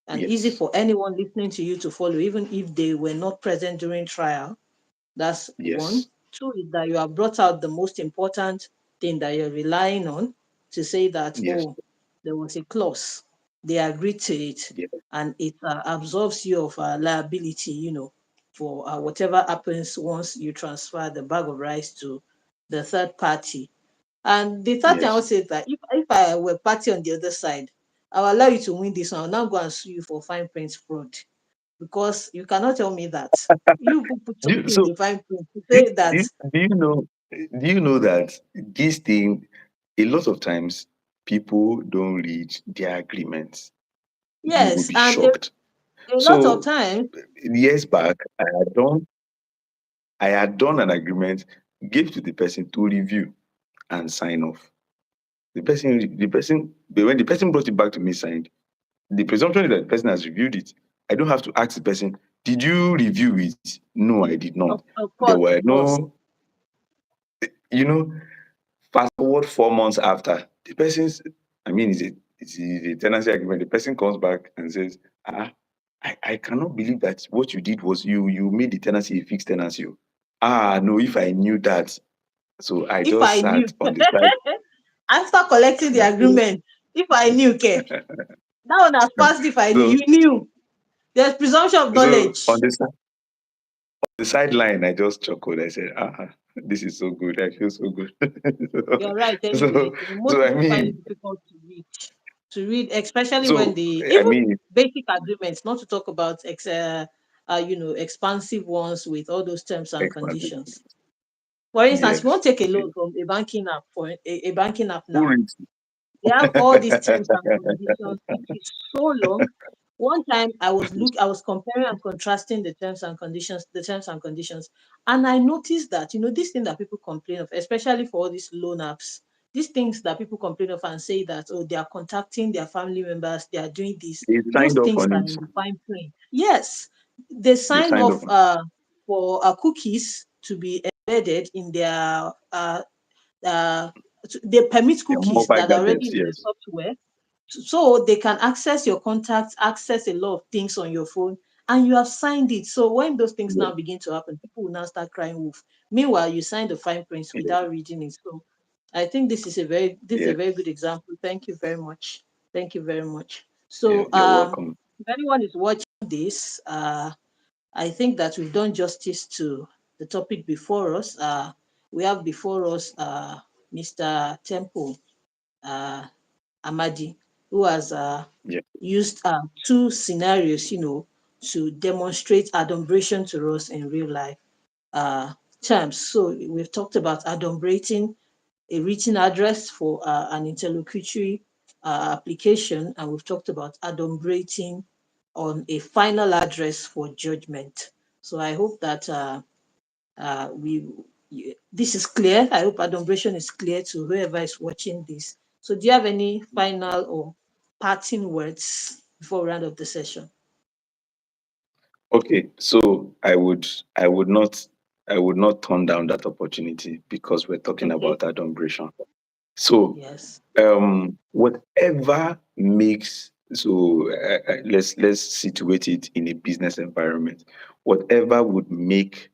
Speaker 1: and easy
Speaker 2: Yes.
Speaker 1: for anyone listening to you to follow, even if they were not present during trial. That's one.
Speaker 2: Yes.
Speaker 1: Two is that you have brought out the most important thing that you're relying on to say that,
Speaker 2: Yes.
Speaker 1: oh, there was a clause. they agree to it,
Speaker 2: Yeah.
Speaker 1: and it absolves you of liability, for whatever happens once you transfer the bag of rice to the third party. And the third thing I
Speaker 2: Yes.
Speaker 1: would say is that if I were party on the other side, I will allow you to win this one. I'll now go and sue you for fine print fraud, because you cannot tell me that you put
Speaker 2: Do you,
Speaker 1: something in
Speaker 2: so
Speaker 1: the fine print to
Speaker 2: do,
Speaker 1: say
Speaker 2: do,
Speaker 1: that.
Speaker 2: you- do you know that this thing, a lot of times people don't read their agreements. You will
Speaker 1: Yes,
Speaker 2: be
Speaker 1: and
Speaker 2: shocked.
Speaker 1: a lot of
Speaker 2: So
Speaker 1: times.
Speaker 2: years back, I had done an agreement, gave to the person to review and sign off. When the person brought it back to me signed, the presumption is that the person has reviewed it. I don't have to ask the person, did you review it? No, I did not.
Speaker 1: Of
Speaker 2: There
Speaker 1: course,
Speaker 2: were
Speaker 1: of course.
Speaker 2: no, you know, fast forward 4 months after, the person's, I mean, it's a tenancy agreement. The person comes back and says, I cannot believe that what you did was you made the tenancy a fixed tenancy. No, if I knew that. So I
Speaker 1: If
Speaker 2: just
Speaker 1: I knew,
Speaker 2: sat on the side.
Speaker 1: after collecting the agreement, if I knew, okay, that one has passed. If I knew,
Speaker 2: So
Speaker 1: you knew. There's presumption of
Speaker 2: so on
Speaker 1: knowledge.
Speaker 2: the sideline, I just chuckled. I said, this is so good. I feel so good.
Speaker 1: You're right. Anyway,
Speaker 2: so
Speaker 1: most
Speaker 2: so I
Speaker 1: people find it
Speaker 2: mean,
Speaker 1: difficult to read, especially when
Speaker 2: so
Speaker 1: the
Speaker 2: I
Speaker 1: even
Speaker 2: mean,
Speaker 1: basic agreements, not to talk about expansive ones with all those terms and
Speaker 2: expansive.
Speaker 1: conditions. For instance, if you
Speaker 2: Yes.
Speaker 1: want to take a loan from a banking app, for a banking app
Speaker 2: Who
Speaker 1: now,
Speaker 2: reads?
Speaker 1: they have all these terms and conditions. It is so long. One time I was comparing and contrasting the terms and conditions, and I noticed that this thing that people complain of, especially for all these loan apps, these things that people complain of and say that, oh, they are contacting their family members, they are doing this.
Speaker 2: They
Speaker 1: Those
Speaker 2: signed off
Speaker 1: things
Speaker 2: on
Speaker 1: are
Speaker 2: it.
Speaker 1: in the fine print. Yes, they
Speaker 2: They
Speaker 1: signed
Speaker 2: signed off
Speaker 1: off
Speaker 2: on it.
Speaker 1: for cookies to be embedded in their uh, they permit
Speaker 2: Their
Speaker 1: cookies
Speaker 2: mobile
Speaker 1: that are already
Speaker 2: gadgets,
Speaker 1: in the
Speaker 2: yes.
Speaker 1: software, so they can access your contacts, access a lot of things on your phone, and you have signed it. So when those things
Speaker 2: Yes.
Speaker 1: now begin to happen, people will now start crying wolf. Meanwhile, you signed the fine prints
Speaker 2: Yes.
Speaker 1: without reading it. So I think this is a
Speaker 2: Yes.
Speaker 1: very good example. Thank you very much. Thank you very much.
Speaker 2: Yeah,
Speaker 1: So
Speaker 2: you're welcome.
Speaker 1: if anyone is watching this, I think that we've done justice to the topic before us. We have before us Mr. Temple uh, Amadi, who has
Speaker 2: Yeah.
Speaker 1: used two scenarios, to demonstrate adumbration to us in real life terms. So we've talked about adumbrating a written address for an interlocutory application, and we've talked about adumbrating on a final address for judgment. So I hope that we this is clear. I hope adumbration is clear to whoever is watching this. So do you have any final or parting words before we round up the session?
Speaker 2: Okay. So I would not turn down that opportunity because we're talking
Speaker 1: Okay.
Speaker 2: about adumbration. So
Speaker 1: Yes.
Speaker 2: whatever makes let's situate it in a business environment. Whatever would make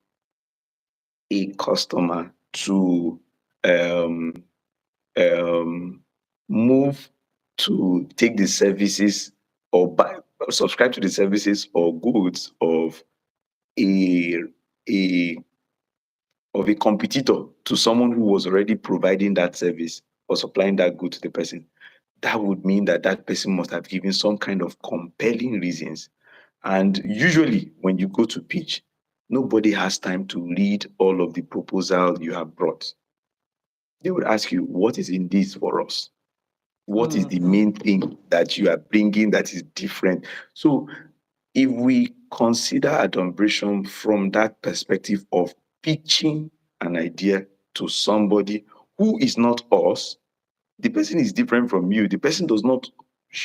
Speaker 2: a customer to um, um, move to take the services or buy subscribe to the services or goods a a of a competitor to someone who was already providing that service or supplying that good to the person, that would mean that that person must have given some kind of compelling reasons. And usually, when you go to pitch, nobody has time to read all of the proposal you have brought. They would ask you, what is in this for us? What is the
Speaker 1: Mhm.
Speaker 2: main thing that you are bringing that is different? So if we consider adumbration from that perspective of pitching an idea to somebody who is not us, the person is different from you. The person does not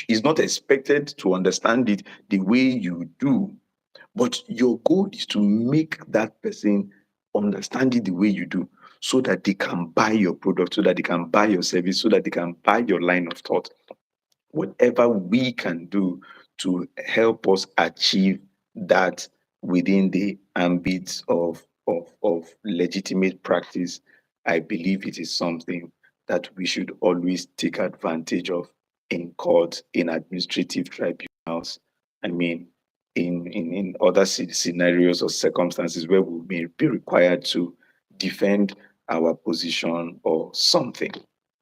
Speaker 2: is not expected to understand it the way you do. But your goal is to make that person understand it the way you do so that they can buy your product, so that they can buy your service, so that they can buy your line of thought. Whatever we can do to help us achieve that within the ambit of legitimate practice, I believe it is something that we should always take advantage of. in court, in administrative tribunals. I mean, in other scenarios or circumstances where we may be required to defend our position or something.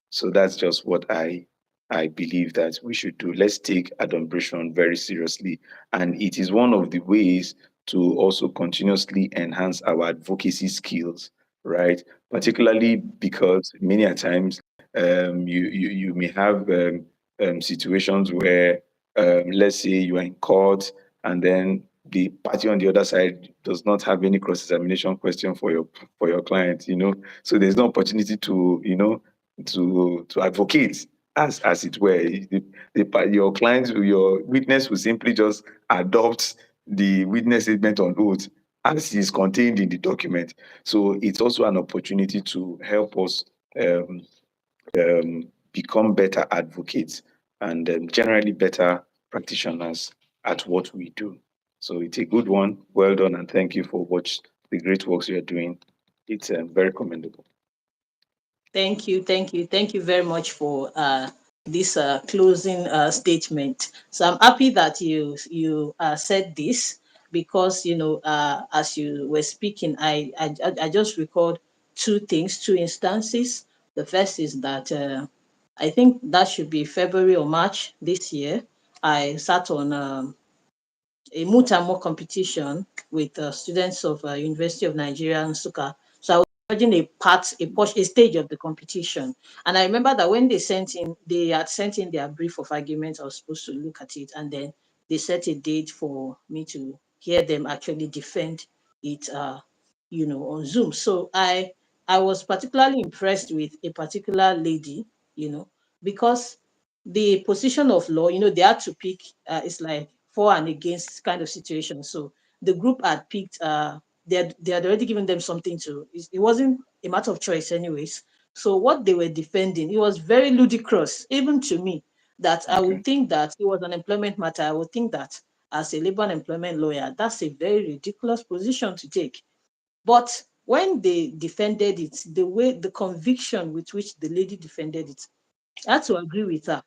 Speaker 2: So that's just what I believe that we should do. Let's take adumbration very seriously. And it is one of the ways to also continuously enhance our advocacy skills, right? Particularly because many a times you may have situations where, let's say you are in court and then the party on the other side does not have any cross-examination question for your client, so there's no opportunity to, to advocate, as it were. Your client, your witness will simply just adopt the witness statement on oath as is contained in the document. So it's also an opportunity to help us um, become better advocates and generally better practitioners at what we do. So it's a good one. Well done, and thank you for the great works you're doing. It's very commendable.
Speaker 1: Thank you very much for this closing statement. So I'm happy that you said this because as you were speaking, I just recalled two things, two instances. The first is that I think that should be February or March this year. I sat on a Mutamo competition with students of University of Nigeria and Nsukka. So I was judging a stage of the competition. And I remember that when they had sent in their brief of arguments, I was supposed to look at it, and then they set a date for me to hear them actually defend it, on Zoom. So I was particularly impressed with a particular lady, because the position of law, they had to pick, it's like for and against kind of situation. So the group had picked, they had already given them something to, it wasn't a matter of choice anyways. So what they were defending, it was very ludicrous, even to me, that I
Speaker 2: Okay.
Speaker 1: would think that it was an employment matter. I would think that as a labor and employment lawyer, that's a very ridiculous position to take. But when they defended it, the conviction with which the lady defended it, I had to agree with her.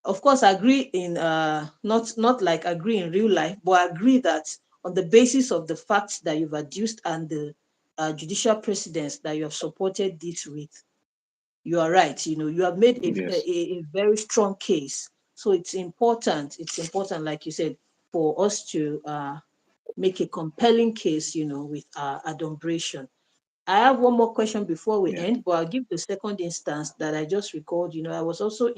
Speaker 1: Of course, agree in not like agree in real life, but agree that on the basis of the facts that you've adduced and the judicial precedents that you have supported this with, you are right. You have made
Speaker 2: Yes.
Speaker 1: a very strong case. So it's important. It's important, like you said, for us to make a compelling case, with adumbration. I have one more question before we
Speaker 2: Yeah.
Speaker 1: end, but I'll give the second instance that I just recalled. I was also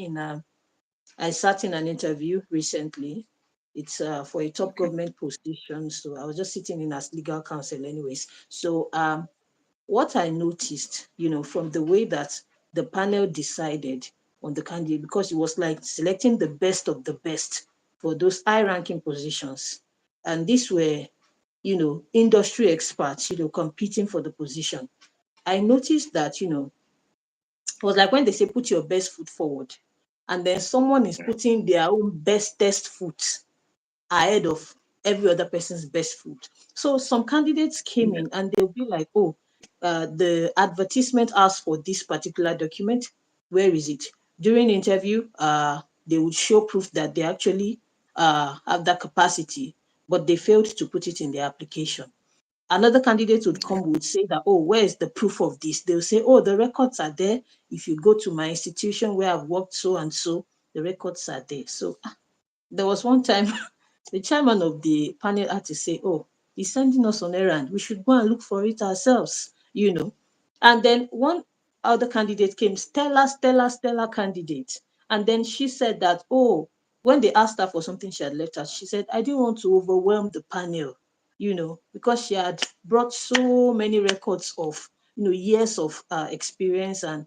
Speaker 1: I sat in an interview recently. It's for a top
Speaker 2: Okay.
Speaker 1: government position. So I was just sitting in as legal counsel, anyways. So what I noticed, from the way that the panel decided on the candidate, because it was like selecting the best of the best for those high ranking positions. And these were, industry experts, competing for the position. I noticed that, it was like when they say put your best foot forward, and then someone is
Speaker 2: Yeah.
Speaker 1: putting their own bestest foot ahead of every other person's best foot. So some candidates came
Speaker 2: Yeah.
Speaker 1: in and they'll be like, oh, the advertisement asked for this particular document. Where is it? During interview, they would show proof that they actually have that capacity, but they failed to put it in their application. Another candidate would
Speaker 2: Yeah.
Speaker 1: come, would say that, oh, where is the proof of this? They'll say, oh, the records are there. If you go to my institution where I've worked so and so, the records are there. So there was one time the chairman of the panel had to say, oh, he's sending us on errand. We should go and look for it ourselves. And then one other candidate came, Stella candidate. And then she said that, oh, when they asked her for something she had left out, she said, I didn't want to overwhelm the panel, because she had brought so many records of, years of experience and,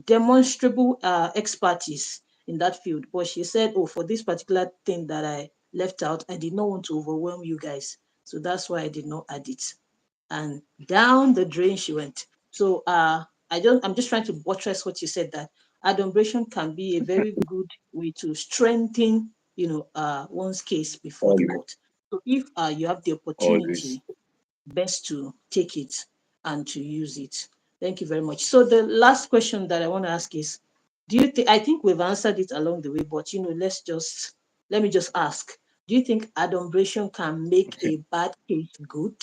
Speaker 1: demonstrable expertise in that field. But she said, oh, for this particular thing that I left out, I did not want to overwhelm you guys. So that's why I did not add it. And down the drain she went. So I'm just trying to buttress what you said, that adumbration can be a very good way to strengthen, one's case before the
Speaker 2: Always.
Speaker 1: court. So if you have the
Speaker 2: Always.
Speaker 1: opportunity, best to take it and to use it. Thank you very much. So the last question that I want to ask is, Do you think, I think we've answered it along the way, but let me just ask, do you think adumbration can make
Speaker 2: Okay.
Speaker 1: a bad case good?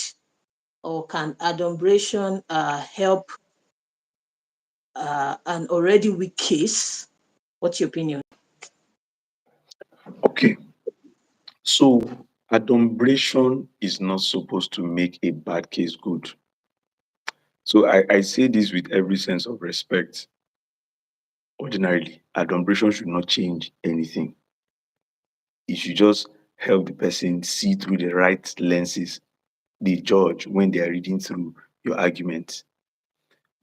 Speaker 1: Or can adumbration help an already weak case? What's your opinion?
Speaker 2: Okay. So adumbration is not supposed to make a bad case good. So I say this with every sense of respect. Ordinarily, adumbration should not change anything. It should just help the person see through the right lenses, the judge, when they are reading through your argument.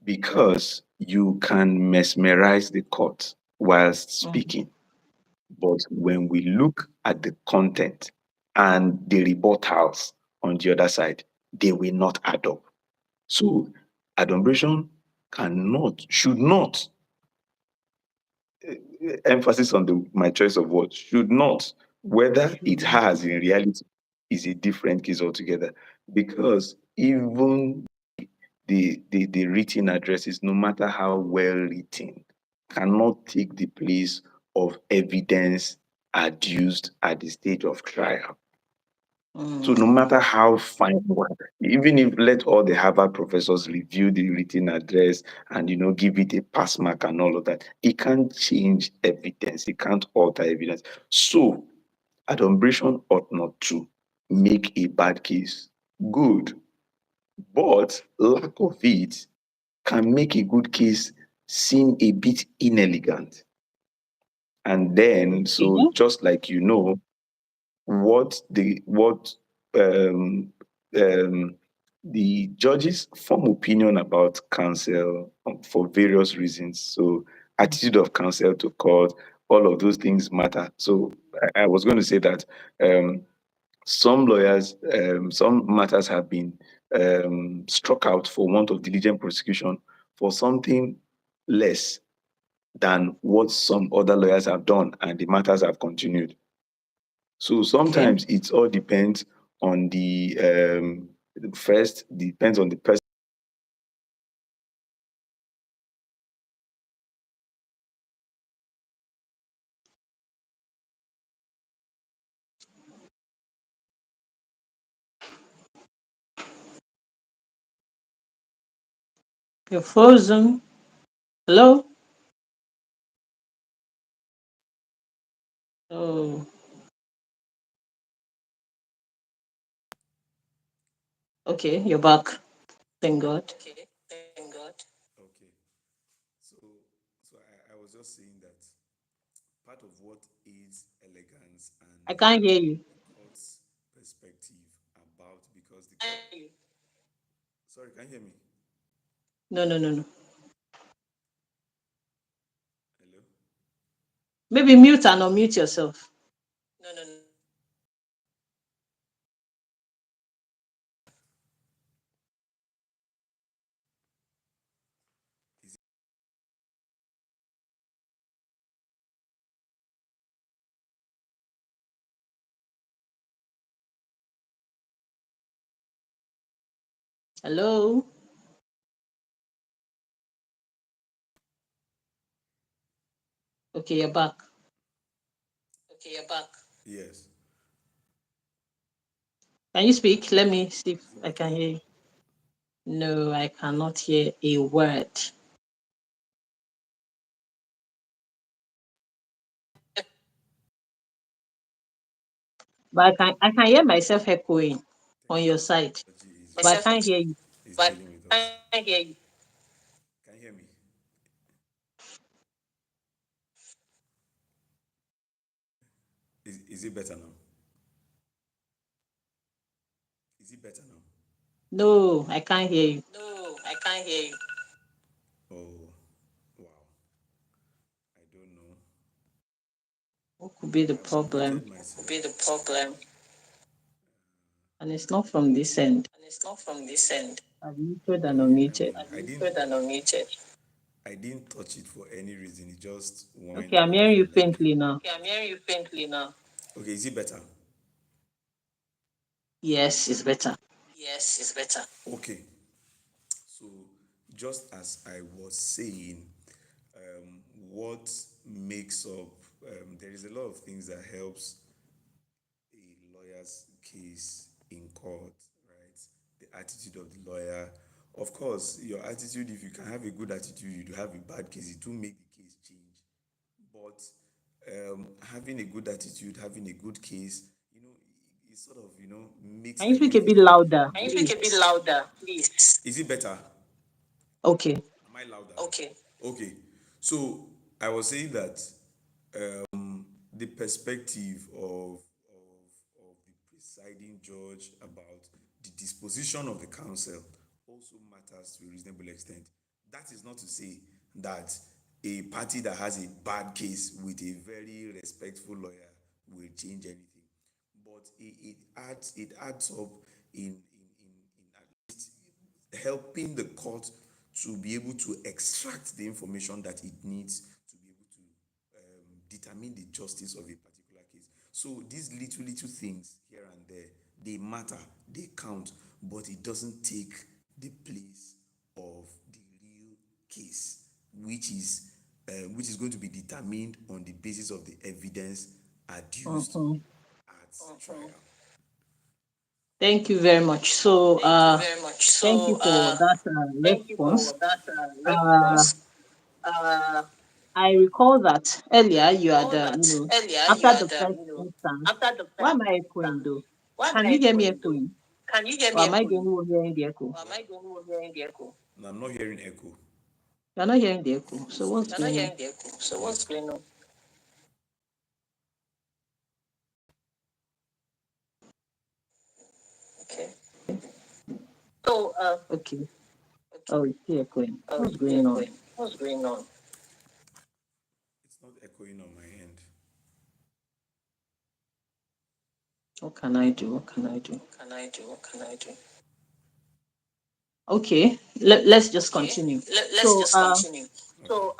Speaker 2: Because you can mesmerize the court whilst
Speaker 1: Mhm.
Speaker 2: speaking. But when we look at the content and the rebuttals on the other side, they will not add up. So adumbration should not, emphasis on my choice of words, should not, whether
Speaker 1: Should
Speaker 2: it
Speaker 1: not.
Speaker 2: has in reality is a different case altogether. Because even the written addresses, no matter how well written, cannot take the place of evidence adduced at the stage of trial. So no matter how fine one, even if let all the Harvard professors review the written address and give it a pass mark and all of that, it can't change evidence. It can't alter evidence. So adumbration ought not to make a bad case good, but lack of it can make a good case seem a bit inelegant. And then,
Speaker 1: Okay.
Speaker 2: so just like what um, um, the judges form opinion about counsel for various reasons. So attitude of counsel to court, all of those things matter. So I was going to say that some lawyers, some matters have been struck out for want of diligent prosecution for something less than what some other lawyers have done, and the matters have continued. So
Speaker 1: Okay.
Speaker 2: sometimes it all depends on first depends on the person.
Speaker 1: You're frozen. Hello? Oh, okay. You're back. Thank God.
Speaker 2: Okay, thank God. Okay. So I was just saying that part of what is elegance and
Speaker 1: I can't hear you.
Speaker 2: the court's perspective about, because the court, sorry, can you hear me?
Speaker 1: No, no, no, no.
Speaker 2: Hello?
Speaker 1: Maybe mute and unmute yourself.
Speaker 2: No, no, no. Is
Speaker 1: Hello? Okay, you're back.
Speaker 2: okay, you're back. Yes.
Speaker 1: Can you speak? Let me see if
Speaker 2: Is it
Speaker 1: I
Speaker 2: better
Speaker 1: can
Speaker 2: now?
Speaker 1: hear you. No, I cannot hear a word. But I can hear myself echoing on your side.
Speaker 2: Technology is
Speaker 1: But I
Speaker 2: myself,
Speaker 1: can't hear you.
Speaker 2: is but dealing with us. I hear you. Can you hear me? Is it better now? Is it better now?
Speaker 1: No, I can't hear you.
Speaker 2: No, I can't hear you. Oh, wow. I don't know.
Speaker 1: What could be the
Speaker 2: I've unmuted
Speaker 1: problem?
Speaker 2: myself. Be the problem.
Speaker 1: And it's not from this end.
Speaker 2: And it's not from this end.
Speaker 1: I've muted and
Speaker 2: Okay,
Speaker 1: unmuted.
Speaker 2: I didn't. And unmuted. I didn't touch it for any reason. It just
Speaker 1: Okay,
Speaker 2: went
Speaker 1: I'm
Speaker 2: off
Speaker 1: hearing you
Speaker 2: like.
Speaker 1: faintly now.
Speaker 2: Okay, I'm hearing you faintly now. Okay, is it better?
Speaker 1: Yes, it's better.
Speaker 2: Yes, it's better. Okay, so just as I was saying,
Speaker 3: what makes up, there is a lot of things that helps a lawyer's case in court, right? The attitude of the lawyer. Of course, your attitude, if you can have a good attitude, you have a bad case, it will make the case change. But having a good attitude, having a good case, it sort of, makes
Speaker 1: Can you speak a bit
Speaker 3: everything.
Speaker 1: louder,
Speaker 3: Can you speak a bit
Speaker 1: please?
Speaker 3: louder, please? Is it better?
Speaker 1: Okay.
Speaker 3: Am I louder? Okay. Okay. So I was saying that the perspective of the presiding judge about the disposition of the counsel also matters to a reasonable extent. That is not to say that a party that has a bad case with a very respectful lawyer will change anything, but it adds up in at least helping the court to be able to extract the information that it needs to be able to determine the justice of a particular case. So these little things here and there, they matter, they count, but it doesn't take the place of the real case, which is going to be determined on the basis of the evidence adduced
Speaker 1: Mhm.
Speaker 3: at trial.
Speaker 1: Thank you very much. So,
Speaker 3: Thank you very much.
Speaker 1: thank you
Speaker 3: So,
Speaker 1: for that
Speaker 3: thank you
Speaker 1: response.
Speaker 3: for that
Speaker 1: Uh,
Speaker 3: response. Uh,
Speaker 1: I recall that earlier
Speaker 3: I
Speaker 1: you had,
Speaker 3: recall that earlier you
Speaker 1: after the
Speaker 3: had,
Speaker 1: first instance.
Speaker 3: after the
Speaker 1: Why
Speaker 3: first
Speaker 1: am I echoing
Speaker 3: instance,
Speaker 1: though?
Speaker 3: why am
Speaker 1: Can
Speaker 3: I
Speaker 1: you hear me
Speaker 3: echoing though?
Speaker 1: echoing?
Speaker 3: Can you hear
Speaker 1: Or
Speaker 3: me
Speaker 1: am I the
Speaker 3: echoing?
Speaker 1: only one hearing the echo?
Speaker 3: Or am I the only one hearing the echo? No, I'm not hearing echo.
Speaker 1: You're not hearing the echo. So
Speaker 3: So
Speaker 1: what's
Speaker 3: you're not
Speaker 1: going on?
Speaker 3: hearing the echo. So what's going on? Okay. So,
Speaker 1: Okay.
Speaker 3: okay.
Speaker 1: Oh, it's still echoing.
Speaker 3: Oh,
Speaker 1: What's
Speaker 3: it's still
Speaker 1: going on?
Speaker 3: echoing. What's going on? It's not echoing on my end.
Speaker 1: What can I do? What can I do?
Speaker 3: What can I do? What can I do?
Speaker 1: Okay. Let's just
Speaker 3: Okay.
Speaker 1: continue.
Speaker 3: Let's
Speaker 1: So,
Speaker 3: just continue. So,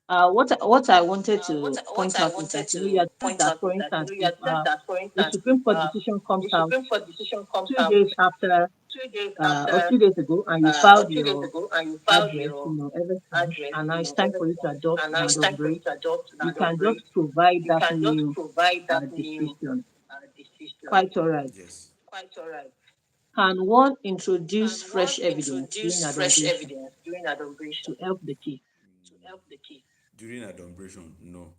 Speaker 1: what I wanted to
Speaker 3: what
Speaker 1: point
Speaker 3: I
Speaker 1: out is that
Speaker 3: wanted
Speaker 1: you
Speaker 3: to
Speaker 1: had said
Speaker 3: point
Speaker 1: that,
Speaker 3: out
Speaker 1: for
Speaker 3: is that
Speaker 1: instance,
Speaker 3: you
Speaker 1: if
Speaker 3: had said that, for
Speaker 1: a
Speaker 3: instance, if
Speaker 1: Supreme Court decision comes
Speaker 3: a
Speaker 1: out
Speaker 3: Supreme Court decision comes
Speaker 1: 2 days
Speaker 3: out
Speaker 1: after
Speaker 3: 2 days
Speaker 1: or
Speaker 3: after
Speaker 1: 2 days ago, and you
Speaker 3: or
Speaker 1: filed
Speaker 3: 2 days
Speaker 1: your
Speaker 3: ago, and you filed
Speaker 1: address,
Speaker 3: your
Speaker 1: everything,
Speaker 3: address,
Speaker 1: and now it's time for you to
Speaker 3: everything,
Speaker 1: adopt
Speaker 3: and
Speaker 1: an
Speaker 3: now it's time for you
Speaker 1: Adumbrate,
Speaker 3: to adopt an
Speaker 1: you can just
Speaker 3: Adumbrate,
Speaker 1: provide
Speaker 3: you
Speaker 1: that
Speaker 3: can just
Speaker 1: new
Speaker 3: provide that new
Speaker 1: decision.
Speaker 3: decision.
Speaker 1: Quite all right.
Speaker 3: Yes. Quite all right.
Speaker 1: Can one introduce
Speaker 3: Can one
Speaker 1: fresh evidence during
Speaker 3: introduce fresh
Speaker 1: adumbration
Speaker 3: evidence during adumbration
Speaker 1: to help the case?
Speaker 3: to help the case? During adumbration, no.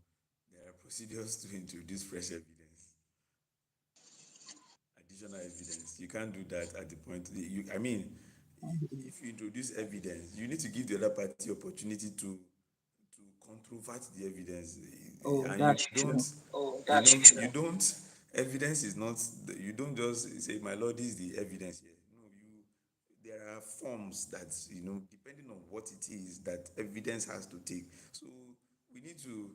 Speaker 3: There are procedures to introduce fresh evidence, additional evidence. You can't do that at the point. I mean, if you introduce evidence, you need to give the other party opportunity to controvert the evidence,
Speaker 1: Oh,
Speaker 3: and you
Speaker 1: that's
Speaker 3: don't.
Speaker 1: true.
Speaker 3: Oh, that's true. You don't. Evidence is not. You don't just say, "My lord, this is the evidence here." No, you. There are forms that depending on what it is that evidence has to take. So we need to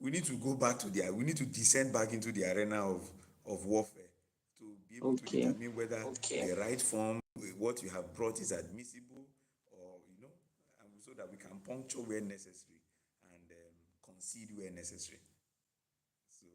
Speaker 3: we need to go back to the. We need to descend back into the arena of warfare to be able to
Speaker 1: Okay.
Speaker 3: determine whether the right form, what you have brought, is admissible, or and so that we can puncture where necessary and concede where necessary.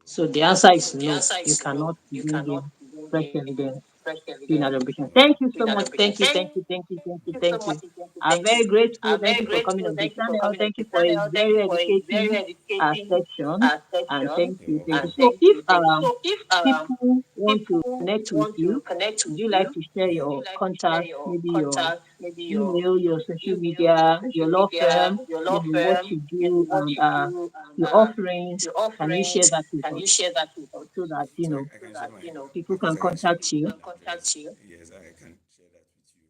Speaker 3: So,
Speaker 1: So the answer is
Speaker 3: so the
Speaker 1: no.
Speaker 3: answer
Speaker 1: You
Speaker 3: is no.
Speaker 1: cannot
Speaker 3: You
Speaker 1: bring
Speaker 3: cannot
Speaker 1: in
Speaker 3: bring
Speaker 1: fresh
Speaker 3: in
Speaker 1: evidence
Speaker 3: fresh
Speaker 1: during
Speaker 3: evidence
Speaker 1: adumbration. Thank you so
Speaker 3: during
Speaker 1: much.
Speaker 3: adulteration.
Speaker 1: Thank you. Thank you. Thank you. Thank you.
Speaker 3: You so
Speaker 1: Thank
Speaker 3: much.
Speaker 1: you. I'm
Speaker 3: Thank you.
Speaker 1: very grateful.
Speaker 3: I'm
Speaker 1: Thank
Speaker 3: very
Speaker 1: you for coming
Speaker 3: grateful.
Speaker 1: on the
Speaker 3: Thank you for
Speaker 1: channel.
Speaker 3: coming on
Speaker 1: Thank
Speaker 3: the
Speaker 1: you for a
Speaker 3: channel. Thank
Speaker 1: very
Speaker 3: you for a very
Speaker 1: educating
Speaker 3: educating
Speaker 1: section. And
Speaker 3: session.
Speaker 1: thank you. Thank you.
Speaker 3: And
Speaker 1: So
Speaker 3: thank
Speaker 1: if
Speaker 3: you. Thank you. So if
Speaker 1: people want to
Speaker 3: people
Speaker 1: connect with
Speaker 3: want to
Speaker 1: you,
Speaker 3: connect
Speaker 1: would
Speaker 3: with
Speaker 1: you like
Speaker 3: you,
Speaker 1: to share
Speaker 3: would
Speaker 1: your
Speaker 3: you like to share
Speaker 1: contact,
Speaker 3: your
Speaker 1: maybe your
Speaker 3: contact, maybe your
Speaker 1: email, your social
Speaker 3: email, your
Speaker 1: media, your
Speaker 3: social
Speaker 1: law
Speaker 3: media,
Speaker 1: firm,
Speaker 3: your law
Speaker 1: what
Speaker 3: firm,
Speaker 1: you do,
Speaker 3: what
Speaker 1: and
Speaker 3: you do, and
Speaker 1: your offerings?
Speaker 3: your
Speaker 1: Can you share
Speaker 3: offerings?
Speaker 1: that with
Speaker 3: Can
Speaker 1: us
Speaker 3: you share that with us
Speaker 1: so that
Speaker 3: so I can share my,
Speaker 1: people
Speaker 3: of course
Speaker 1: can
Speaker 3: I can share
Speaker 1: contact
Speaker 3: my
Speaker 1: you?
Speaker 3: email contact you. Yes, I can share that with you.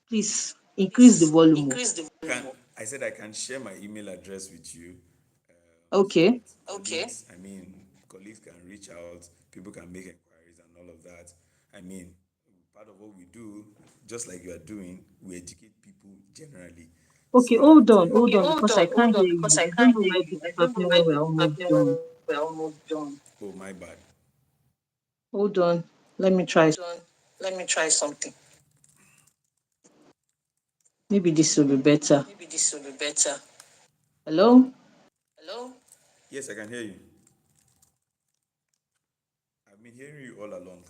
Speaker 1: Please increase the
Speaker 3: Please
Speaker 1: volume.
Speaker 3: increase the volume. I said I can share my email address with you, so
Speaker 1: Okay.
Speaker 3: that colleagues can reach out, people can make inquiries and all of that. I mean, part of what we do, just like you are doing, we educate people generally,
Speaker 1: Okay,
Speaker 3: so that
Speaker 1: hold
Speaker 3: okay,
Speaker 1: on, because I
Speaker 3: hold
Speaker 1: can't
Speaker 3: on,
Speaker 1: hear
Speaker 3: because
Speaker 1: you.
Speaker 3: I
Speaker 1: I don't
Speaker 3: can't
Speaker 1: know
Speaker 3: hear
Speaker 1: where
Speaker 3: you.
Speaker 1: this
Speaker 3: I
Speaker 1: is
Speaker 3: don't know
Speaker 1: happening
Speaker 3: why
Speaker 1: when we're
Speaker 3: this is
Speaker 1: almost
Speaker 3: happening
Speaker 1: done.
Speaker 3: when we're almost done. Oh, my bad.
Speaker 1: Hold on. Let me try.
Speaker 3: Hold on. Let me try something.
Speaker 1: Maybe this will be better.
Speaker 3: Maybe this will be better.
Speaker 1: Hello?
Speaker 3: Hello? Yes, I can hear you. I've been hearing you all along.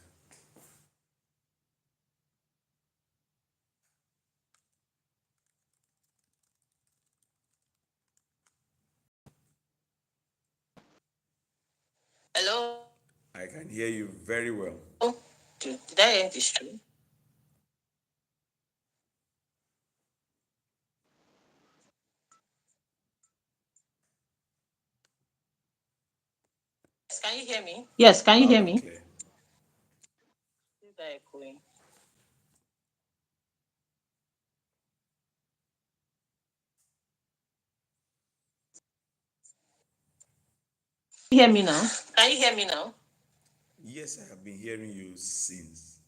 Speaker 3: can hear you very well.
Speaker 1: Oh, did I end this stream? Can you hear me? Yes, can you
Speaker 3: Loud
Speaker 1: hear
Speaker 3: and
Speaker 1: me?
Speaker 3: clear.
Speaker 1: Still there echoing. Can you hear me now? Can you hear me now?
Speaker 3: Yes, I have been hearing you since.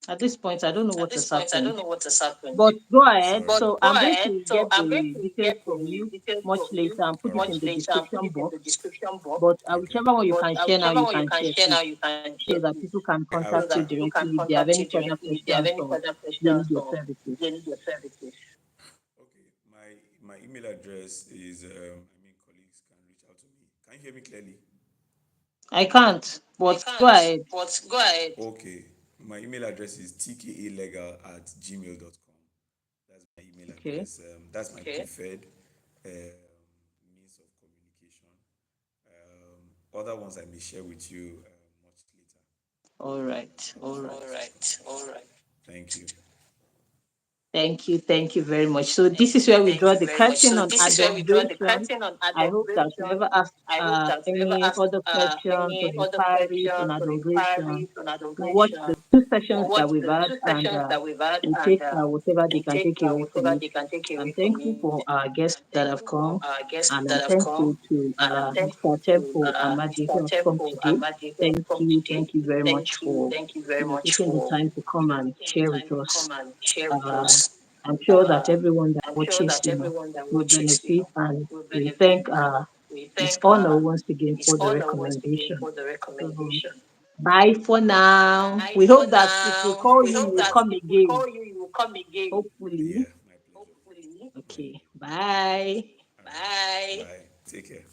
Speaker 1: At this point, I don't know
Speaker 3: At
Speaker 1: what
Speaker 3: this
Speaker 1: has
Speaker 3: point, I don't
Speaker 1: happened.
Speaker 3: know what has happened.
Speaker 1: But go ahead.
Speaker 3: Sorry.
Speaker 1: So
Speaker 3: But go
Speaker 1: I'm going
Speaker 3: ahead.
Speaker 1: to
Speaker 3: So
Speaker 1: get
Speaker 3: I'm going
Speaker 1: the
Speaker 3: to
Speaker 1: details
Speaker 3: get
Speaker 1: from
Speaker 3: the
Speaker 1: you
Speaker 3: details
Speaker 1: much
Speaker 3: from
Speaker 1: later
Speaker 3: you
Speaker 1: and put it
Speaker 3: much
Speaker 1: in the
Speaker 3: later and put
Speaker 1: description
Speaker 3: it in
Speaker 1: box.
Speaker 3: the description box.
Speaker 1: But
Speaker 3: Okay.
Speaker 1: whichever one you
Speaker 3: But
Speaker 1: can share now,
Speaker 3: whichever
Speaker 1: you
Speaker 3: one you
Speaker 1: can
Speaker 3: can
Speaker 1: share,
Speaker 3: share now,
Speaker 1: please,
Speaker 3: you can
Speaker 1: so
Speaker 3: share,
Speaker 1: that
Speaker 3: please,
Speaker 1: people can
Speaker 3: so
Speaker 1: contact you
Speaker 3: that people can
Speaker 1: directly if they have
Speaker 3: contact
Speaker 1: any
Speaker 3: you
Speaker 1: further
Speaker 3: directly if they have
Speaker 1: questions
Speaker 3: any
Speaker 1: or
Speaker 3: further
Speaker 1: they need
Speaker 3: questions
Speaker 1: your
Speaker 3: or
Speaker 1: services.
Speaker 3: they need your services. Okay, my email address is colleagues can reach out to me. Can you hear me clearly?
Speaker 1: I can't,
Speaker 3: I
Speaker 1: but go
Speaker 3: can't,
Speaker 1: ahead.
Speaker 3: but go ahead. Okay, my email address is tkalegal@gmail.com. That's my email
Speaker 1: Okay.
Speaker 3: address. That's my preferred means of communication. Other ones I may share with you much later.
Speaker 1: All right. All right.
Speaker 3: All right. All right. Thank you.
Speaker 1: Thank you very much. So this
Speaker 3: Thank
Speaker 1: is
Speaker 3: you.
Speaker 1: where we
Speaker 3: Thank
Speaker 1: draw
Speaker 3: you
Speaker 1: the
Speaker 3: very much.
Speaker 1: curtain
Speaker 3: So
Speaker 1: on
Speaker 3: this is where we draw the
Speaker 1: adumbration.
Speaker 3: curtain on
Speaker 1: I hope that
Speaker 3: adumbrate.
Speaker 1: whoever asks
Speaker 3: I hope that whoever
Speaker 1: any
Speaker 3: asks
Speaker 1: other questions or
Speaker 3: any other
Speaker 1: inquiries on
Speaker 3: questions or
Speaker 1: adumbration
Speaker 3: inquiries on
Speaker 1: will watch the
Speaker 3: adumbration
Speaker 1: two
Speaker 3: will
Speaker 1: sessions that
Speaker 3: watch
Speaker 1: we've
Speaker 3: the
Speaker 1: had
Speaker 3: two
Speaker 1: and
Speaker 3: sessions that we've had
Speaker 1: will
Speaker 3: and
Speaker 1: take whatever they
Speaker 3: will
Speaker 1: can
Speaker 3: take
Speaker 1: take away from
Speaker 3: whatever
Speaker 1: it.
Speaker 3: they can take
Speaker 1: I'm
Speaker 3: away from
Speaker 1: thankful
Speaker 3: it.
Speaker 1: for our guests
Speaker 3: I'm
Speaker 1: that have
Speaker 3: thankful for
Speaker 1: come,
Speaker 3: our guests
Speaker 1: and I'm
Speaker 3: that have
Speaker 1: thankful
Speaker 3: come,
Speaker 1: to
Speaker 3: and I'm thankful
Speaker 1: Mr.
Speaker 3: to
Speaker 1: Temple Amadi who
Speaker 3: Mr.
Speaker 1: has come
Speaker 3: Temple
Speaker 1: today.
Speaker 3: Amadi who has come today.
Speaker 1: Thank you very much for
Speaker 3: Thank you very much
Speaker 1: taking the
Speaker 3: for
Speaker 1: time to come and
Speaker 3: taking the
Speaker 1: share with
Speaker 3: time to
Speaker 1: us.
Speaker 3: come and share with
Speaker 1: Uh,
Speaker 3: us.
Speaker 1: I'm sure that
Speaker 3: Uh,
Speaker 1: everyone that
Speaker 3: I'm sure
Speaker 1: watches,
Speaker 3: that everyone that
Speaker 1: will
Speaker 3: watches,
Speaker 1: benefit, and
Speaker 3: will
Speaker 1: we
Speaker 3: benefit,
Speaker 1: thank
Speaker 3: and we
Speaker 1: Miss
Speaker 3: thank
Speaker 1: Honor once again
Speaker 3: Ms.
Speaker 1: for the
Speaker 3: Honor once again
Speaker 1: recommendation.
Speaker 3: for the
Speaker 1: So,
Speaker 3: recommendation.
Speaker 1: bye for now.
Speaker 3: Bye
Speaker 1: We
Speaker 3: for
Speaker 1: hope that if we
Speaker 3: now.
Speaker 1: call
Speaker 3: We
Speaker 1: you, you
Speaker 3: hope
Speaker 1: will
Speaker 3: that
Speaker 1: come
Speaker 3: if we
Speaker 1: again.
Speaker 3: call you, you will come again.
Speaker 1: Hopefully.
Speaker 3: Yeah, my pleasure. Hopefully. My
Speaker 1: Okay.
Speaker 3: pleasure.
Speaker 1: Bye.
Speaker 3: Bye. Bye. Take care.